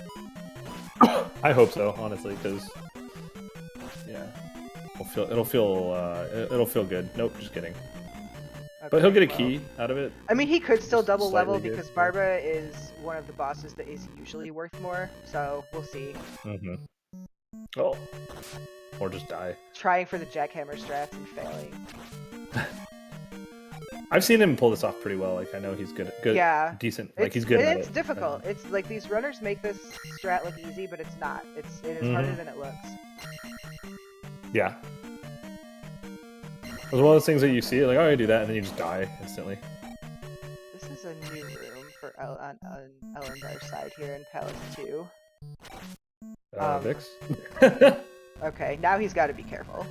I hope so, honestly, because yeah, it'll feel good. Nope, just kidding. Okay, but he'll get a key out of it. I mean, he could still double level because Barba is one of the bosses that is usually worth more. So we'll see. Mm-hmm. Oh, or just die. Trying for the jackhammer strats and failing. I've seen him pull this off pretty well. Like I know he's good, yeah, decent. Like he's good at it. It's difficult. It's like these runners make this strat look easy, but it's not. It is harder than it looks. Yeah. It was one of those things that you see, like, oh, I do that, and then you just die instantly. This is a new room for on Ellendar's side here in Palace 2. Vix? Okay, now he's got to be careful.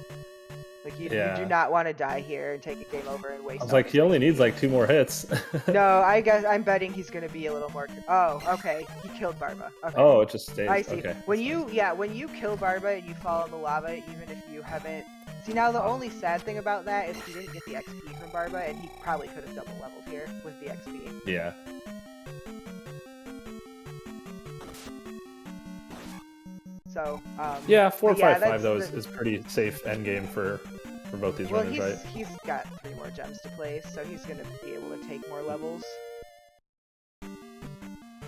Like, you do not want to die here and take a game over and waste. I was like, he only needs like 2 more hits. No, I'm betting he's going to be a little more. Oh, okay, he killed Barba. Okay. Oh, it just stays. I see. Okay. When you kill Barba and you fall in the lava, even if you haven't. See, now the only sad thing about that is he didn't get the XP from Barba, and he probably could have double leveled here with the XP. Yeah. So, yeah, 4-5-5 though is pretty safe endgame for both these runners, right? He's got 3 more gems to place, so he's gonna be able to take more levels.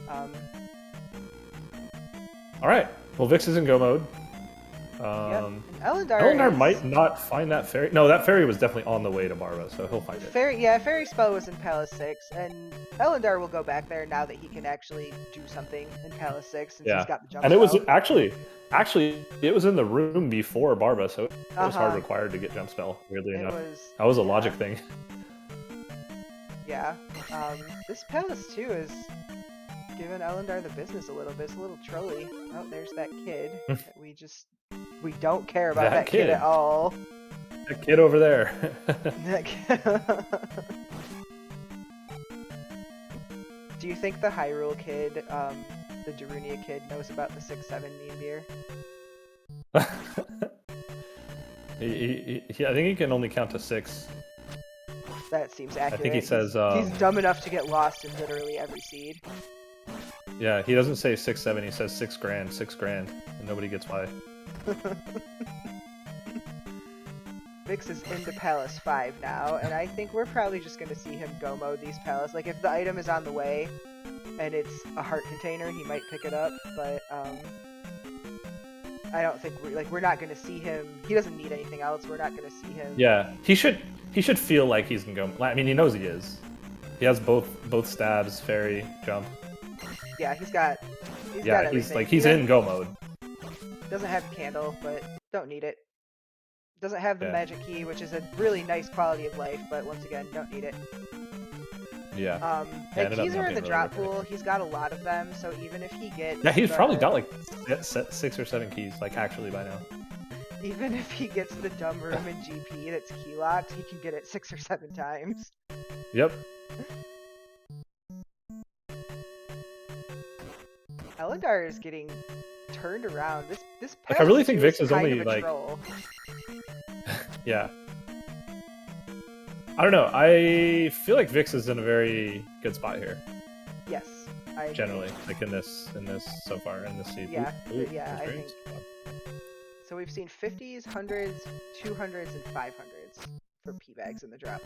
All right. Well, Vix is in go mode. Ellendar might not find that fairy. No, that fairy was definitely on the way to Barba, so he'll find it. Fairy spell was in Palace 6, and Ellendar will go back there now that he can actually do something in Palace 6 since he's got the jump. And it was actually it was in the room before Barba, so it was hard required to get jump spell. Weirdly enough, that was a logic thing. Yeah, this Palace 2 is giving Ellendar the business a little bit. It's a little trolly. Oh, there's that kid. We don't care about that kid at all. That kid over there. Do you think the Hyrule kid, the Darunia kid, knows about the 6-7 meme beer? I think he can only count to 6. That seems accurate. I think he says he's dumb enough to get lost in literally every seed. Yeah, he doesn't say 6-7. He says 6 grand, and nobody gets why. Vix is into Palace 5 now, and I think we're probably just going to see him go mode these palace. Like, if the item is on the way and it's a heart container, he might pick it up, but I don't think we're not going to see him. He doesn't need anything else. We're not going to see him. Yeah, he should feel like he's in go. I mean, he knows he is. He has both stabs, fairy, jump. Yeah, he's got everything. He's in go mode. Doesn't have candle, but don't need it. Doesn't have the magic key, which is a really nice quality of life, but once again, don't need it. Yeah. And keys are in the drop pool. He's got a lot of them, so even if he gets he's probably got like 6 or 7 keys, like actually by now. Even if he gets the dumb room in GP that's key locked, he can get it 6 or 7 times. Yep. Ellendar is getting turned around. This I really think Vix is kind only of a like troll. Yeah. I don't know. I feel like Vix is in a very good spot here. Yes, I agree. Generally, like in this so far in this season. Yeah, yeah, I think. So we've seen 50s, 100s, 200s, and 500s for P-Bags in the drop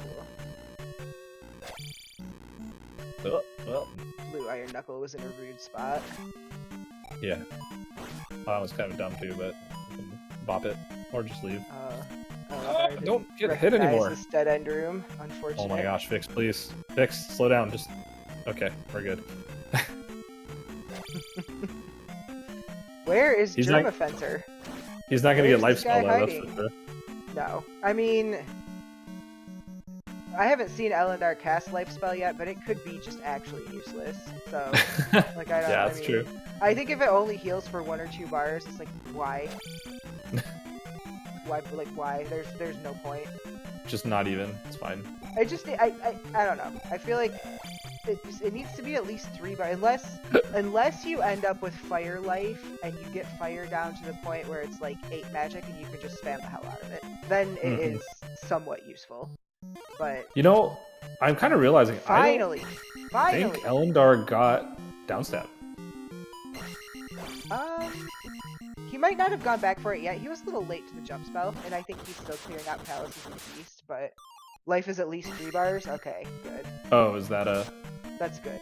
pool. Well, Blue Iron Knuckle was in a rude spot. yeah. That was kind of dumb too, but you can bop it or just leave. Don't get hit anymore. This dead end room, unfortunately. Oh my gosh, Vix, please. Vix, slow down. Just okay, we're good. Where is He's Germa not- Fencer? He's not gonna get Where's this guy lifespell though. That's hiding? for sure. No. I mean, I haven't seen Ellendar cast life spell yet, but it could be just actually useless. So, like, I don't. Yeah, that's true. I think if it only heals for 1 or 2 bars, it's like, why? Why? There's no point. Just not even. It's fine. I don't know. I feel like it needs to be at least 3 bars, unless you end up with fire life and you get fire down to the point where it's like 8 magic and you can just spam the hell out of it. Then it is somewhat useful. But you know, I'm kind of realizing finally, I think Ellendar got downstab. He might not have gone back for it yet. He was a little late to the jump spell, and I think he's still clearing out palaces and feast, but life is at least 3 bars? Okay, good. Oh, is that a... That's good.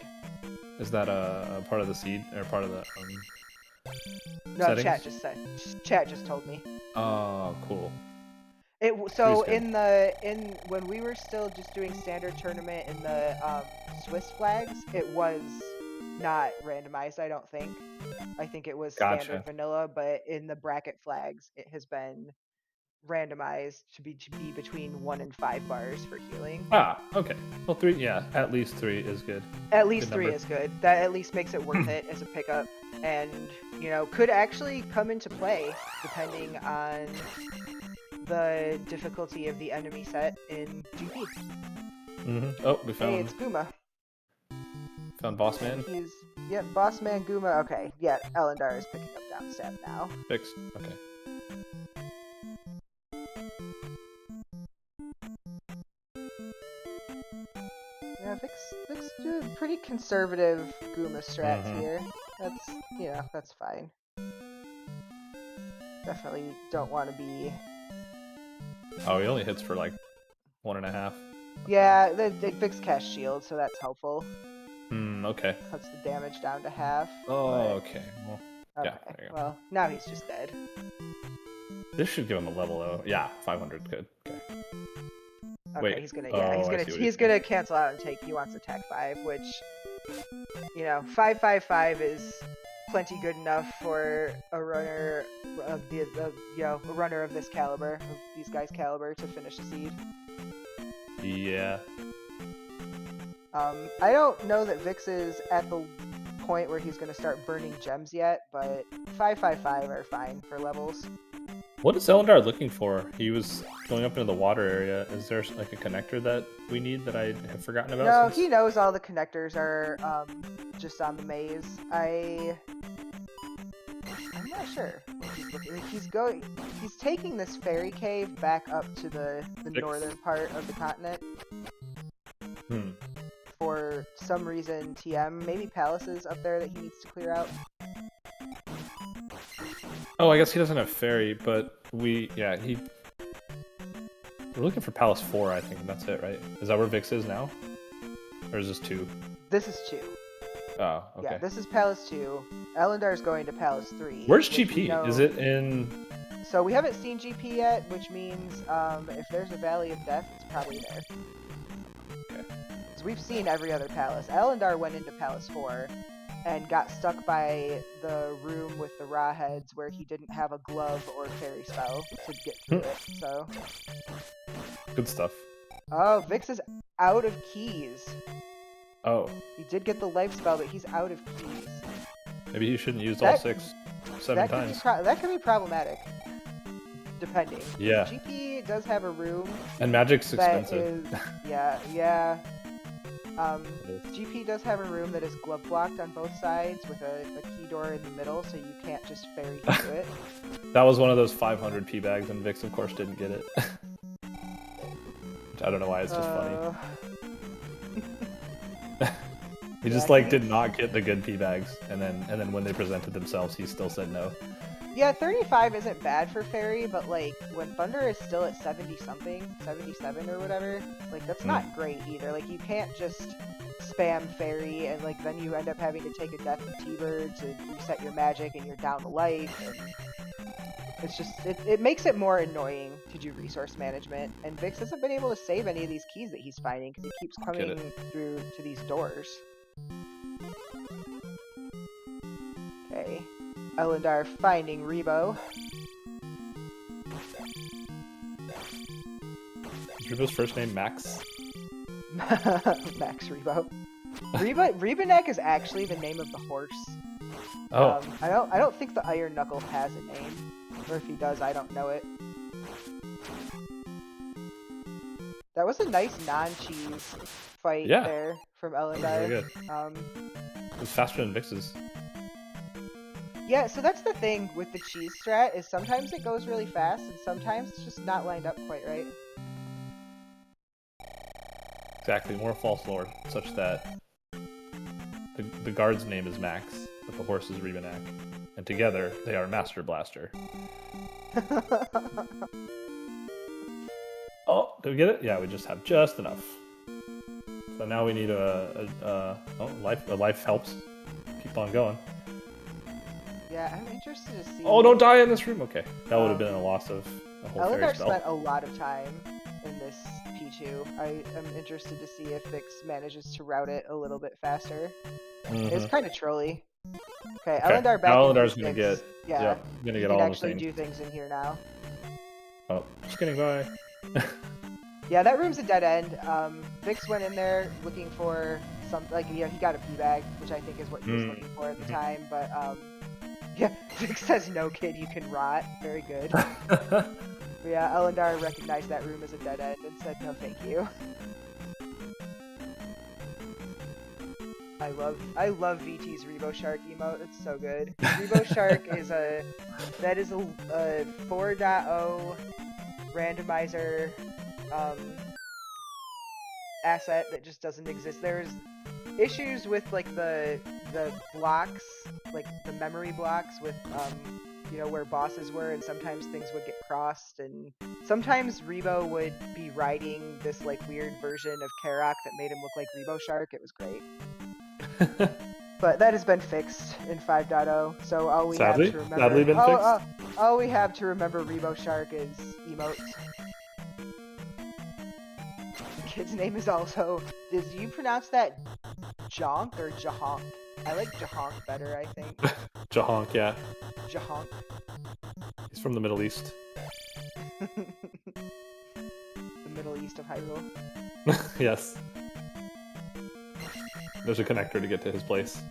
Is that a part of the seed, or part of the, No, settings? Chat just told me. Oh, cool. When we were still just doing standard tournament in the Swiss flags, it was not randomized, I don't think. I think it was standard vanilla, but in the bracket flags, it has been randomized to be between 1 and 5 bars for healing. Ah, okay. Well, 3, yeah, at least 3 is good. At least 3 is good. That at least makes it worth it as a pickup, and you know, could actually come into play depending on the difficulty of the enemy set in GP. Oh, we found. Hey, it's Guma. Found Boss Man. Boss Man Guma. Okay, yeah, Ellendar is picking up downstab now. Fixed. Okay. Yeah, Vix do pretty conservative Guma strats here. That's fine. Definitely don't want to be. Oh, he only hits for like 1.5. Yeah, the Vix cast shield, so that's helpful. Okay. Cuts the damage down to half. Oh, okay. Well, okay. Yeah, there you go. Well, now he's just dead. This should give him a level though. Yeah, 500. Good. Okay. Okay, Wait. he's gonna cancel out and take. He wants attack 5, which, you know, 555 is plenty good enough for a runner of a runner of this caliber, of these guys' caliber, to finish the seed. Yeah. I don't know that Vix is at the point where he's gonna start burning gems yet, but 555 are fine for levels. What is Ellendar looking for? He was going up into the water area. Is there like a connector that we need that I have forgotten about? No, he knows all the connectors are just on the maze. I'm not sure. He's taking this fairy cave back up to the northern part of the continent. For some reason, TM, maybe palaces up there that he needs to clear out. Oh, I guess he doesn't have fairy, but he We're looking for Palace 4, I think, and that's it, right? Is that where Vix is now? Or is this 2? This is 2. Oh, okay. Yeah, this is Palace 2. Ellendar's going to Palace 3. Where's which we GP? know- Is it in... So we haven't seen GP yet, which means if there's a Valley of Death, it's probably there. Okay. So we've seen every other palace. Ellendar went into Palace 4 and got stuck by the room with the raw heads where he didn't have a glove or fairy spell to get through it. So. Good stuff. Oh, Vix is out of keys. Oh. He did get the life spell, but he's out of keys. Maybe he shouldn't use all 7 times. That could be problematic. Depending. Yeah. GP does have a room. And magic's that expensive. is- yeah. GP does have a room that is glove blocked on both sides with a key door in the middle, so you can't just fairy through it. That was one of those 500 P bags, and Vix, of course, didn't get it. Which I don't know why, it's just funny. He just did not get the good P bags, and then when they presented themselves, he still said no. Yeah, 35 isn't bad for fairy, but like when Thunder is still at 70 something, 77 or whatever, like that's not great either. Like you can't just spam fairy and like then you end up having to take a death of T-Bird to reset your magic and you're down to life. And it's just it makes it more annoying to do resource management. And Vix hasn't been able to save any of these keys that he's finding because he keeps coming through to these doors. Okay. Ellendar finding Rebo. Is Rebo's first name Max? Max Rebo. Rebanek is actually the name of the horse. Oh. I don't think the Iron Knuckle has a name. Or if he does, I don't know it. That was a nice non-cheese fight there from Ellendar. Very good. It was faster than Vix's. Yeah, so that's the thing with the cheese strat, is sometimes it goes really fast, and sometimes it's just not lined up quite right. Exactly, more false lore, such that the guard's name is Max, but the horse is Rebanak. And together, they are Master Blaster. Oh, did we get it? Yeah, we just have just enough. So now we need life helps. Keep on going. Yeah, I'm interested to see... Oh, don't die in this room! Okay, that would have been a loss of a whole fairy Ellendar spell. spent a lot of time in this P2. I am interested to see if Vix manages to route it a little bit faster. It's kind of trolly. Okay, Ellendar back in Ellendar's gonna get... Yeah, gonna he get can all actually the do things in here now. Oh, just getting by. Yeah, that room's a dead end. Vix went in there looking for something, like, he got a P-bag, which I think is what he was looking for at the time, but, yeah, Vix says, no kid, you can rot. Very good. But yeah, Ellendar recognized that room as a dead end and said, no thank you. I love VT's Rebo Shark emote, it's so good. Rebo Shark is a 4.0 randomizer asset that just doesn't exist. There's issues with like the blocks, like the memory blocks with you know, where bosses were, and sometimes things would get crossed, and sometimes Rebo would be riding this like weird version of Karok that made him look like Rebo Shark. It was great. But that has been fixed in 5.0, so all we have to remember... Sadly been fixed? All we have to remember Rebo Shark is emotes. The kid's name is also... Do you pronounce that Jonk or Jahonk? I like Jahonk better, I think. Jahonk, yeah. Jahonk. He's from the Middle East. The Middle East of Hyrule. Yes. There's a connector to get to his place.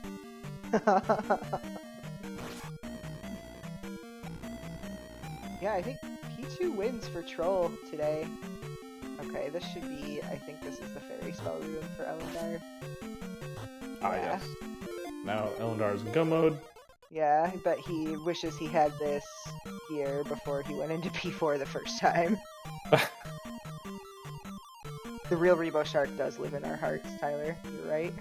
Yeah, I think P2 wins for Troll today. Okay, this should be... I think this is the fairy spell room for Ellendar. Ah, yes. Now Ellendar's in go mode. Yeah, but he wishes he had this here before he went into P4 the first time. The real Rebo Shark does live in our hearts, Tyler. You're right.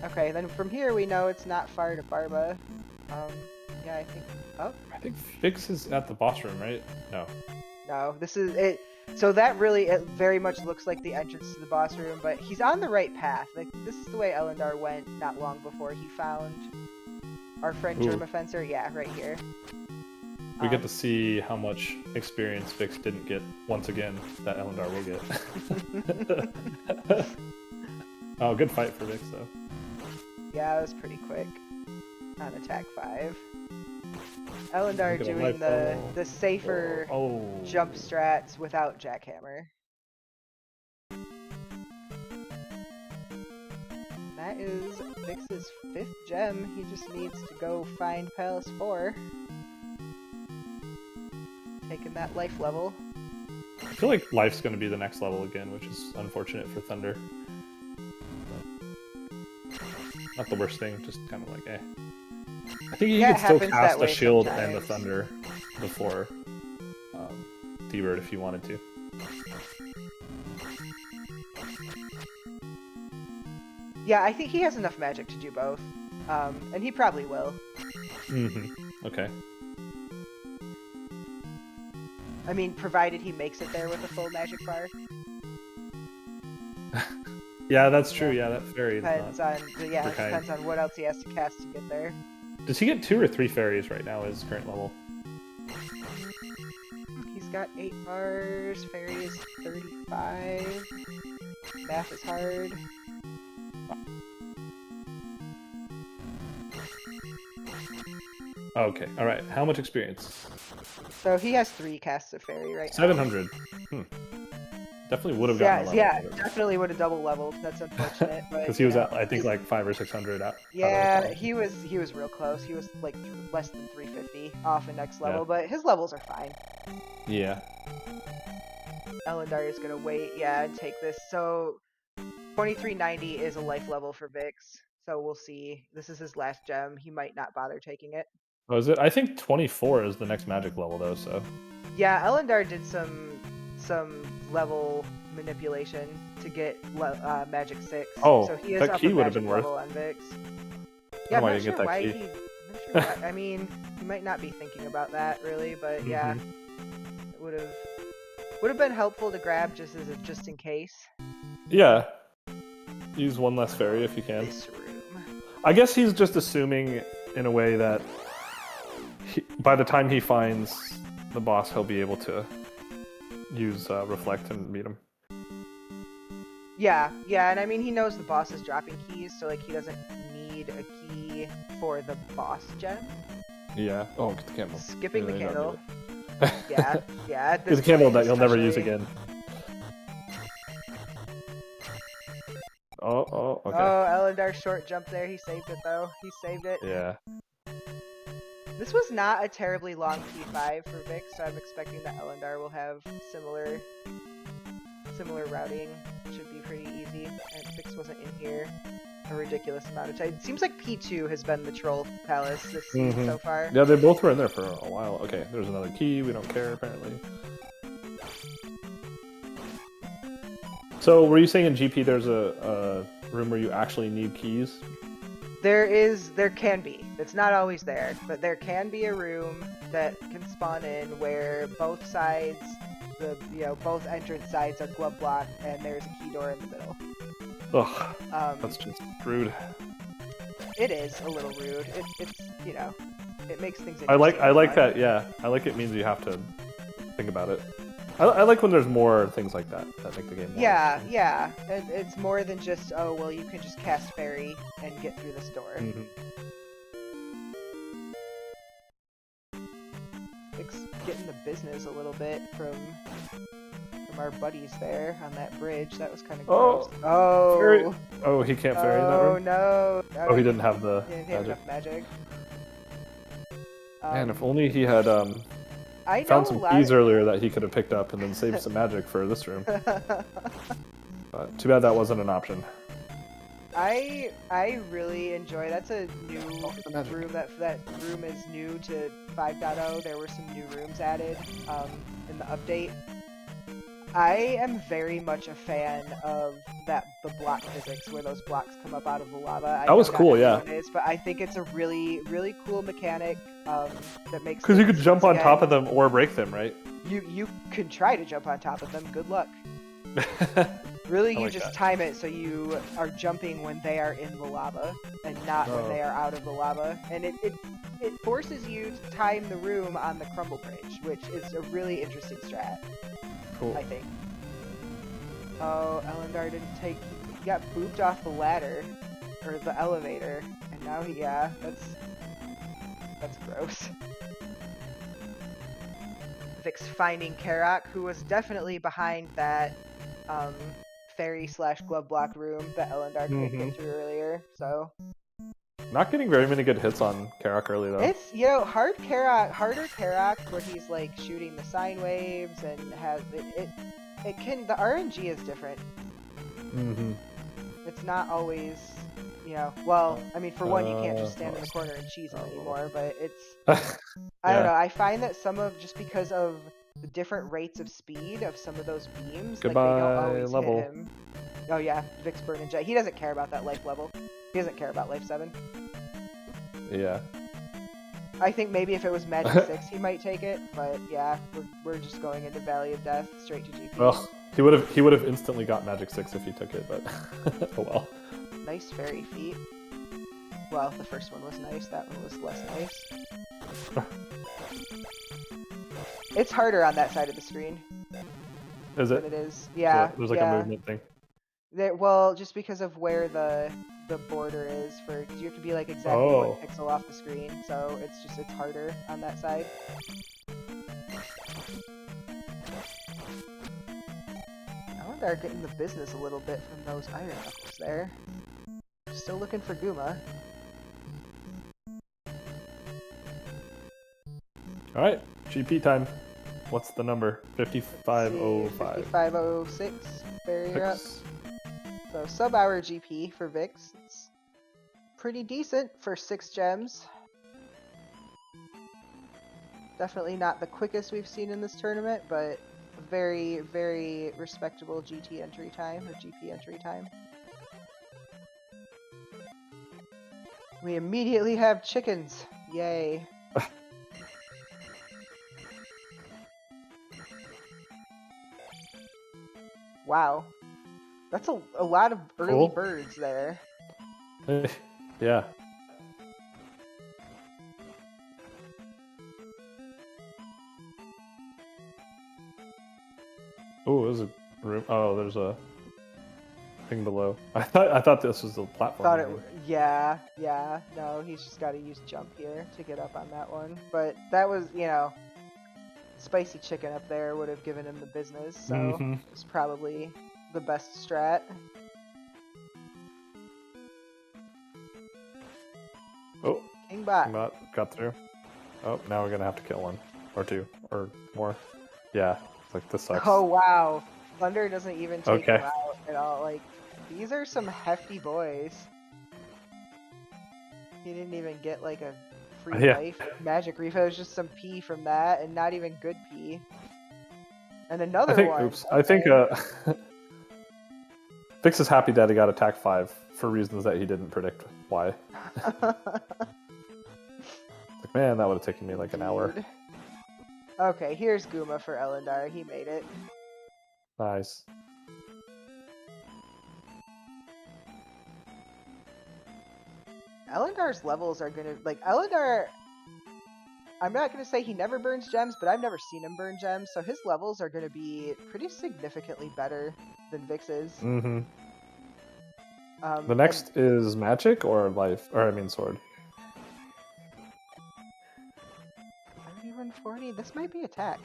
Okay, then from here we know it's not far to Barba. Yeah, I think. Oh. I think Vix is at the boss room, right? No. No, this is it. So that really, it very much looks like the entrance to the boss room, but he's on the right path. Like, this is the way Ellendar went not long before he found our friend Germafencer. Yeah, right here. We get to see how much experience Vix didn't get once again that Ellendar will get. Oh, good fight for Vix, though. Yeah, it was pretty quick on attack 5. Ellendar doing the safer jump strats without Jackhammer. That is Vix's 5th gem. He just needs to go find Palace 4. Taking that life level. I feel like life's going to be the next level again, which is unfortunate for Thunder. Not the worst thing, just kind of like, eh. I think you can still cast a shield and the Thunder before D-Bird if you wanted to. Yeah, I think he has enough magic to do both. And he probably will. Okay. I mean, provided he makes it there with a full magic bar. Yeah, that's true. Yeah, that fairy depends on what else he has to cast to get there. Does he get 2 or 3 fairies right now as current level? He's got 8 bars, fairy is 35. Math is hard. Okay, alright. How much experience? So he has 3 casts of fairy right 700. now. Definitely would have gotten a level. Yeah, definitely would have double leveled. That's unfortunate. Because he was at, I think, like 500 or 600 out. Yeah, he was real close. He was like less than 350 off in next level, but his levels are fine. Yeah. Ellendar is gonna wait, and take this. So 2390 is a life level for Vix. So we'll see. This is his last gem. He might not bother taking it. Oh, is it? I think 24 is the next magic level, though. So. Yeah, Ellendar did some level manipulation to get magic 6. Oh, so he is that up key a would have been magic worth. level on Vix. Yeah, I'm not sure why key. I'm not sure why. I mean, he might not be thinking about that really, but yeah, it would have been helpful to grab just in case. Yeah, use one less fairy if you can. This room. I guess he's just assuming in a way that by the time he finds the boss, he'll be able to use reflect and meet him. Yeah, and I mean he knows the boss is dropping keys, so like he doesn't need a key for the boss gem. Yeah. Oh, get the candle. Skipping the candle. Yeah. Get the candle that you'll never use again. Oh, okay. Oh, Ellendar short jump there. He saved it though. He saved it. Yeah. This was not a terribly long P5 for Vix, so I'm expecting that Ellendar will have similar routing. Should be pretty easy. And Vix wasn't in here a ridiculous amount of time. It seems like P2 has been the troll palace this season so far. Yeah, they both were in there for a while. Okay, there's another key. We don't care apparently. So, were you saying in GP there's a room where you actually need keys? There can be. It's not always there, but there can be a room that can spawn in where both sides, both entrance sides are glove blocked, and there's a key door in the middle. Ugh, that's just rude. It is a little rude. It's it makes things. I like that. Yeah, I like it means you have to think about it. I like when there's more things like that make the game more interesting. Yeah. It's more than just, oh, well, you can just cast fairy and get through this door. It's getting the business a little bit from our buddies there on that bridge. That was kind of gross. Oh, he can't fairy in that room? No. Oh, he didn't have the enough magic. Man, if only he had found some keys earlier that he could have picked up and then saved some magic for this room. But too bad that wasn't an option. I really enjoy. That's a new room. That room is new to 5.0. There were some new rooms added in the update. I am very much a fan of the block physics where those blocks come up out of the lava. That was cool, yeah. But I think it's a really, really cool mechanic that makes. Because you could jump on top of them. them or break them, right? You can try to jump on top of them. Good luck. Really, you just time it so you are jumping when they are in the lava and not when they are out of the lava, and it forces you to time the room on the crumble bridge, which is a really interesting strat. Cool. I think. Oh, Ellendar didn't take. He got booped off the ladder or the elevator, and now that's gross. Vix finding Karak, who was definitely behind that fairy/glove block room that Ellendar couldn't get through earlier. So not getting very many good hits on Karak early though. it's harder Karak where he's like shooting the sine waves and has it can the RNG is different. It's not always well, I mean, for one, you can't just stand in the corner and cheese them anymore, but it's I don't know, I find that just because of the different rates of speed of some of those beams, Goodbye, like they don't always level. hit him. Oh yeah, Vix Burn and Jet. He doesn't care about that life level. He doesn't care about life 7. Yeah. I think maybe if it was Magic 6, he might take it, but yeah, we're just going into Valley of Death straight to GP. Well, he would have instantly got Magic 6 if he took it, but oh well. Nice fairy feet. Well, the first one was nice. That one was less nice. It's harder on that side of the screen. Is it? It is. Yeah. So there's like a movement thing. Well, just because of where the border is because you have to be like exactly 1 pixel off the screen, so it's harder on that side. Ellendar getting the business a little bit from those iron knuckles there. Still looking for Guma. Alright, GP time. What's the number? 5505. 5506. Barrier up. So sub-hour GP for Vix. It's pretty decent for 6 gems. Definitely not the quickest we've seen in this tournament, but very, very respectable GT entry time, or GP entry time. We immediately have chickens. Yay. Wow. That's a lot of early birds there. Yeah. Oh, there's a room. Oh, there's a thing below. I thought this was the platform. Yeah. No, he's just got to use jump here to get up on that one. But that was, spicy chicken up there would have given him the business, so it's probably the best strat. Oh, Kingbot got through. Oh, now we're gonna have to kill one or two or more. Yeah, it's like this sucks. Oh wow, Thunder doesn't even take him out at all. Like, these are some hefty boys. He didn't even get like a free life magic reef. It was just some pee from that, and not even good pee. And another one. Oops. Okay. I think Vix is happy that he got attack 5 for reasons that he didn't predict why. Like, man, that would have taken me like an hour. Okay, here's Guma for Ellendar. He made it. Nice. Ellendar's levels are gonna Ellendar. I'm not gonna say he never burns gems, but I've never seen him burn gems, so his levels are gonna be pretty significantly better than Vix's. The next is magic or life, or I mean sword. 3140. This might be attack.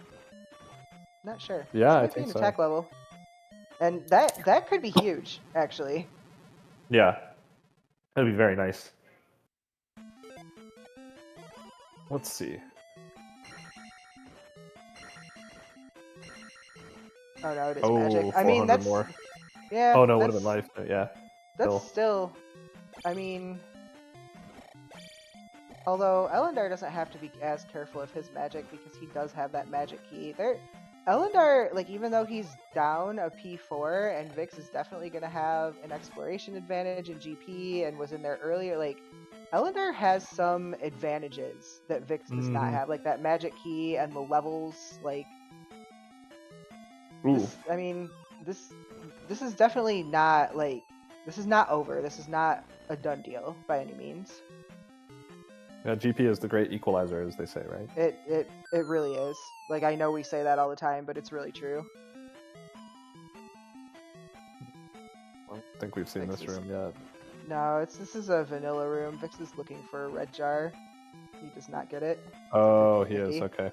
Not sure. Yeah, I this might think be an so. attack level, and that could be huge, actually. Yeah, that'd be very nice. Let's see. Oh no, it is magic. I mean, that's more. Yeah. Oh no, would have been life, but yeah. That's still. I mean, although Ellendar doesn't have to be as careful of his magic because he does have that magic key. Ellendar, like, even though he's down a P4, and Vix is definitely going to have an exploration advantage in GP and was in there earlier, like, Ellendar has some advantages that Vix does not have, like that magic key and the levels, like, Ooh. this, I mean, this is definitely not, like, this is not over. This is not a done deal by any means. Yeah, GP is the great equalizer, as they say, right? It really is. Like, I know we say that all the time, but it's really true. I don't think we've seen this room yet. No, this is a vanilla room. Vix is looking for a red jar. He does not get it. Oh, he is, okay.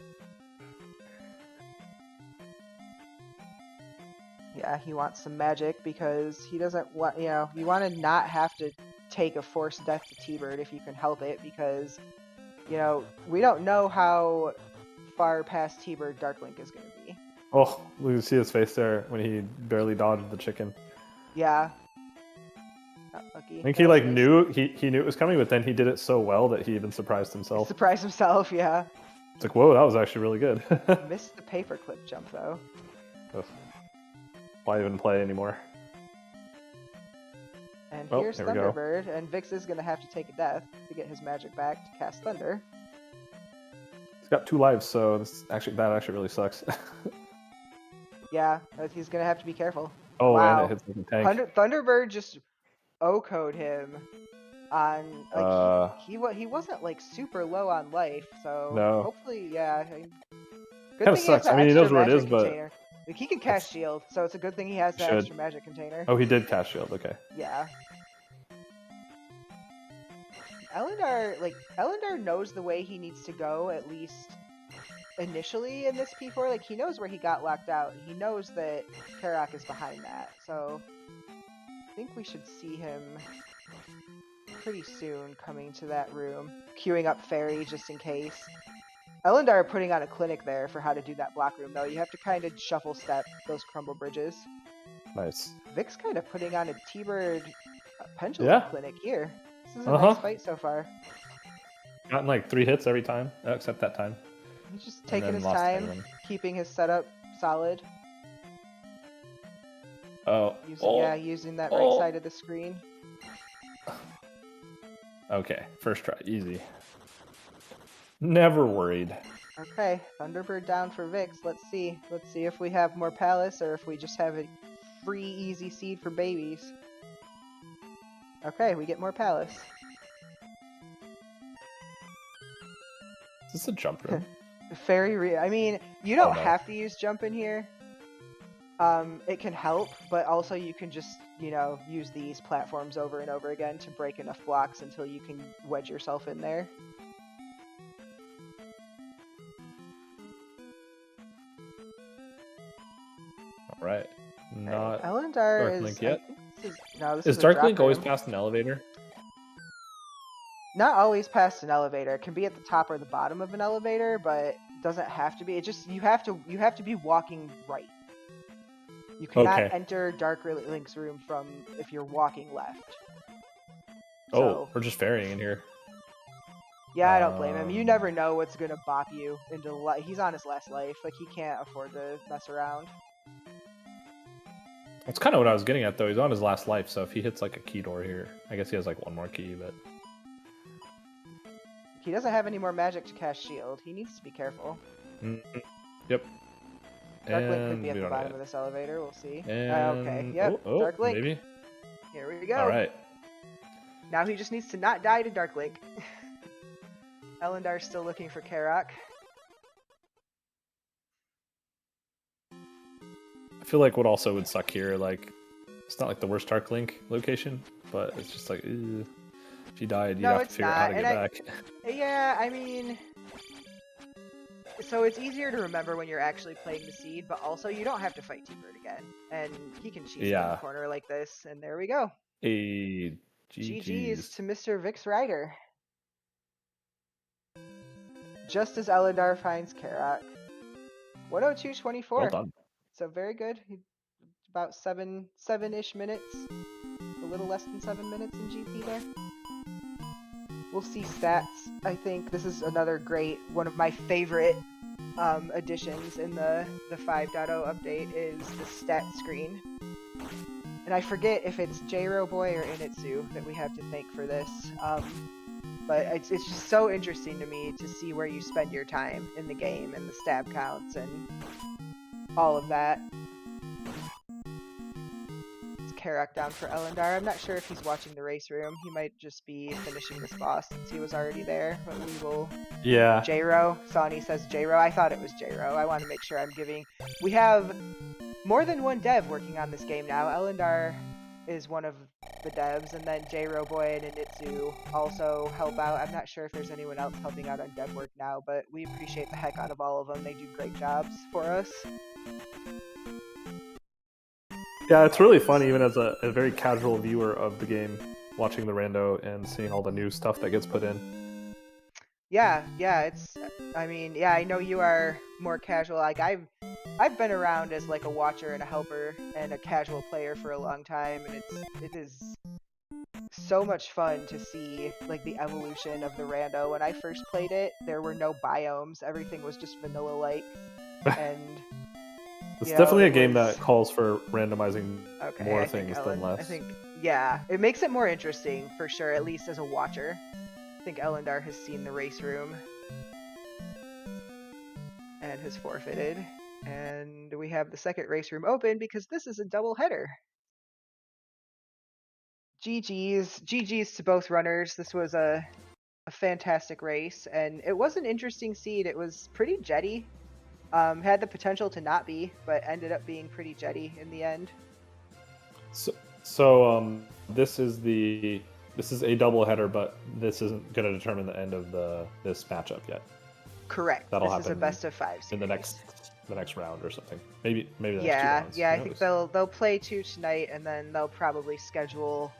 Yeah, he wants some magic because he doesn't want, you know, you want to not have to take a forced death to T-Bird if you can help it, because, you know, we don't know how far past T-Bird Darklink is going to be. Oh, you see his face there when he barely dodged the chicken. Yeah. Not lucky. I think he like knew he knew it was coming, but then he did it so well that he even surprised himself. Surprised himself, yeah. It's like, whoa, that was actually really good. Missed the paperclip jump though. Ugh. Why even play anymore? And here's Thunderbird, and Vix is gonna have to take a death to get his magic back to cast Thunder. He's got 2 lives, so that actually really sucks. Yeah, he's gonna have to be careful. Oh, wow. and it hits the tank. Thunderbird just O-code him on, like, he wasn't like super low on life, so no. Hopefully, yeah. Good kind of sucks. I mean, he knows where it is, container. Like, he can cast shield, so it's a good thing he has that extra magic container. Oh, he did cast shield. Okay. Yeah. Ellendar knows the way he needs to go, at least initially in this P4. Like, he knows where he got locked out. He knows that Karak is behind that, so I think we should see him pretty soon coming to that room, queuing up Fairy just in case. Ellendar putting on a clinic there for how to do that block room, though. You have to kind of shuffle step those crumble bridges. Nice. Vix kind of putting on a T-Bird pendulum clinic here. This is a nice fight so far. Gotten like 3 hits every time, except that time. He's just taking his time, keeping his setup solid. Using that right side of the screen. Okay, first try, easy. Never worried. Okay, Thunderbird down for Vix. Let's see. Let's see if we have more Palace or if we just have a free easy seed for babies. Okay, we get more Palace. Is this a jump room? I mean, you don't have to use jump in here. It can help, but also you can just, you know, use these platforms over and over again to break enough blocks until you can wedge yourself in there. Right. Not Ellendar Darklink yet. This is Darklink always past an elevator? Not always past an elevator. It can be at the top or the bottom of an elevator, but it doesn't have to be. It just you have to be walking right. You cannot enter Darklink's room from if you're walking left. Oh, we're just ferrying in here. Yeah, I don't blame him. You never know what's gonna bop you into life. He's on his last life. Like, he can't afford to mess around. That's kind of what I was getting at, though. He's on his last life, so if he hits like a key door here, I guess he has like 1 more key, but he doesn't have any more magic to cast shield. He needs to be careful. Yep. Darklink could be at the bottom of this elevator. We'll see. And... Okay. Yep. Darklink. Maybe. Here we go. All right. Now he just needs to not die to Darklink. Ellendar's still looking for Karak. I feel like what also would suck here, like, it's not like the worst Darklink location, but it's just like, if you died, you'd have to figure out how to get back. Yeah, I mean, so it's easier to remember when you're actually playing the seed, but also you don't have to fight T-Bird again, and he can cheese in the corner like this, and there we go. GG's to Mr. VixRyder. Just as Ellendar finds Karak. 102.24. Well done. So very good. About seven-ish minutes. A little less than 7 minutes in GP there. We'll see stats. I think this is another great, one of my favorite additions in the 5.0 update is the stat screen. And I forget if it's J-Ro Boy or Initsu that we have to thank for this. But it's just so interesting to me to see where you spend your time in the game and the stab counts and all of that. It's Karak down for Ellendar. I'm not sure if he's watching the race room. He might just be finishing this boss since he was already there. But we will... Yeah. J-Ro. Sani says J-Ro. I thought it was J-Ro. I want to make sure I'm giving... We have more than one dev working on this game now. Ellendar is one of the devs, and then J-Ro Boy and Initsu also help out. I'm not sure if there's anyone else helping out on dev work now, but we appreciate the heck out of all of them. They do great jobs for us. Yeah, it's really fun, even as a very casual viewer of the game, watching the rando and seeing all the new stuff that gets put in. Yeah, it's... I mean, yeah, I know you are more casual. Like, I've been around as like a watcher and a helper and a casual player for a long time, and it is so much fun to see like the evolution of the rando. When I first played it, there were no biomes. Everything was just vanilla-like, and it's definitely a game that calls for randomizing more things Ellen, than less. I think, yeah, it makes it more interesting for sure, at least as a watcher. I think Ellendar has seen the race room and has forfeited. And we have the second race room open because this is a double header. GG's to both runners. This was a fantastic race, and it was an interesting seed. It was pretty jetty. Had the potential to not be, but ended up being pretty jetty in the end. So this is a double header, but this isn't going to determine the end of this matchup yet. Correct. That'll this happen is a best of 5 series. in the next round or something. Maybe the next 2 rounds. Yeah. I think they'll play 2 tonight, and then they'll probably schedule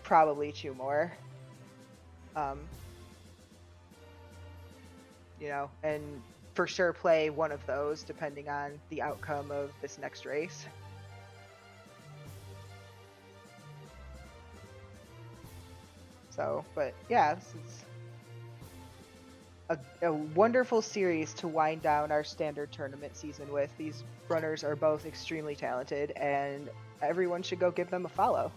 2 more. And for sure play one of those depending on the outcome of this next race. So, but yeah, this is a wonderful series to wind down our standard tournament season with. These runners are both extremely talented, and everyone should go give them a follow.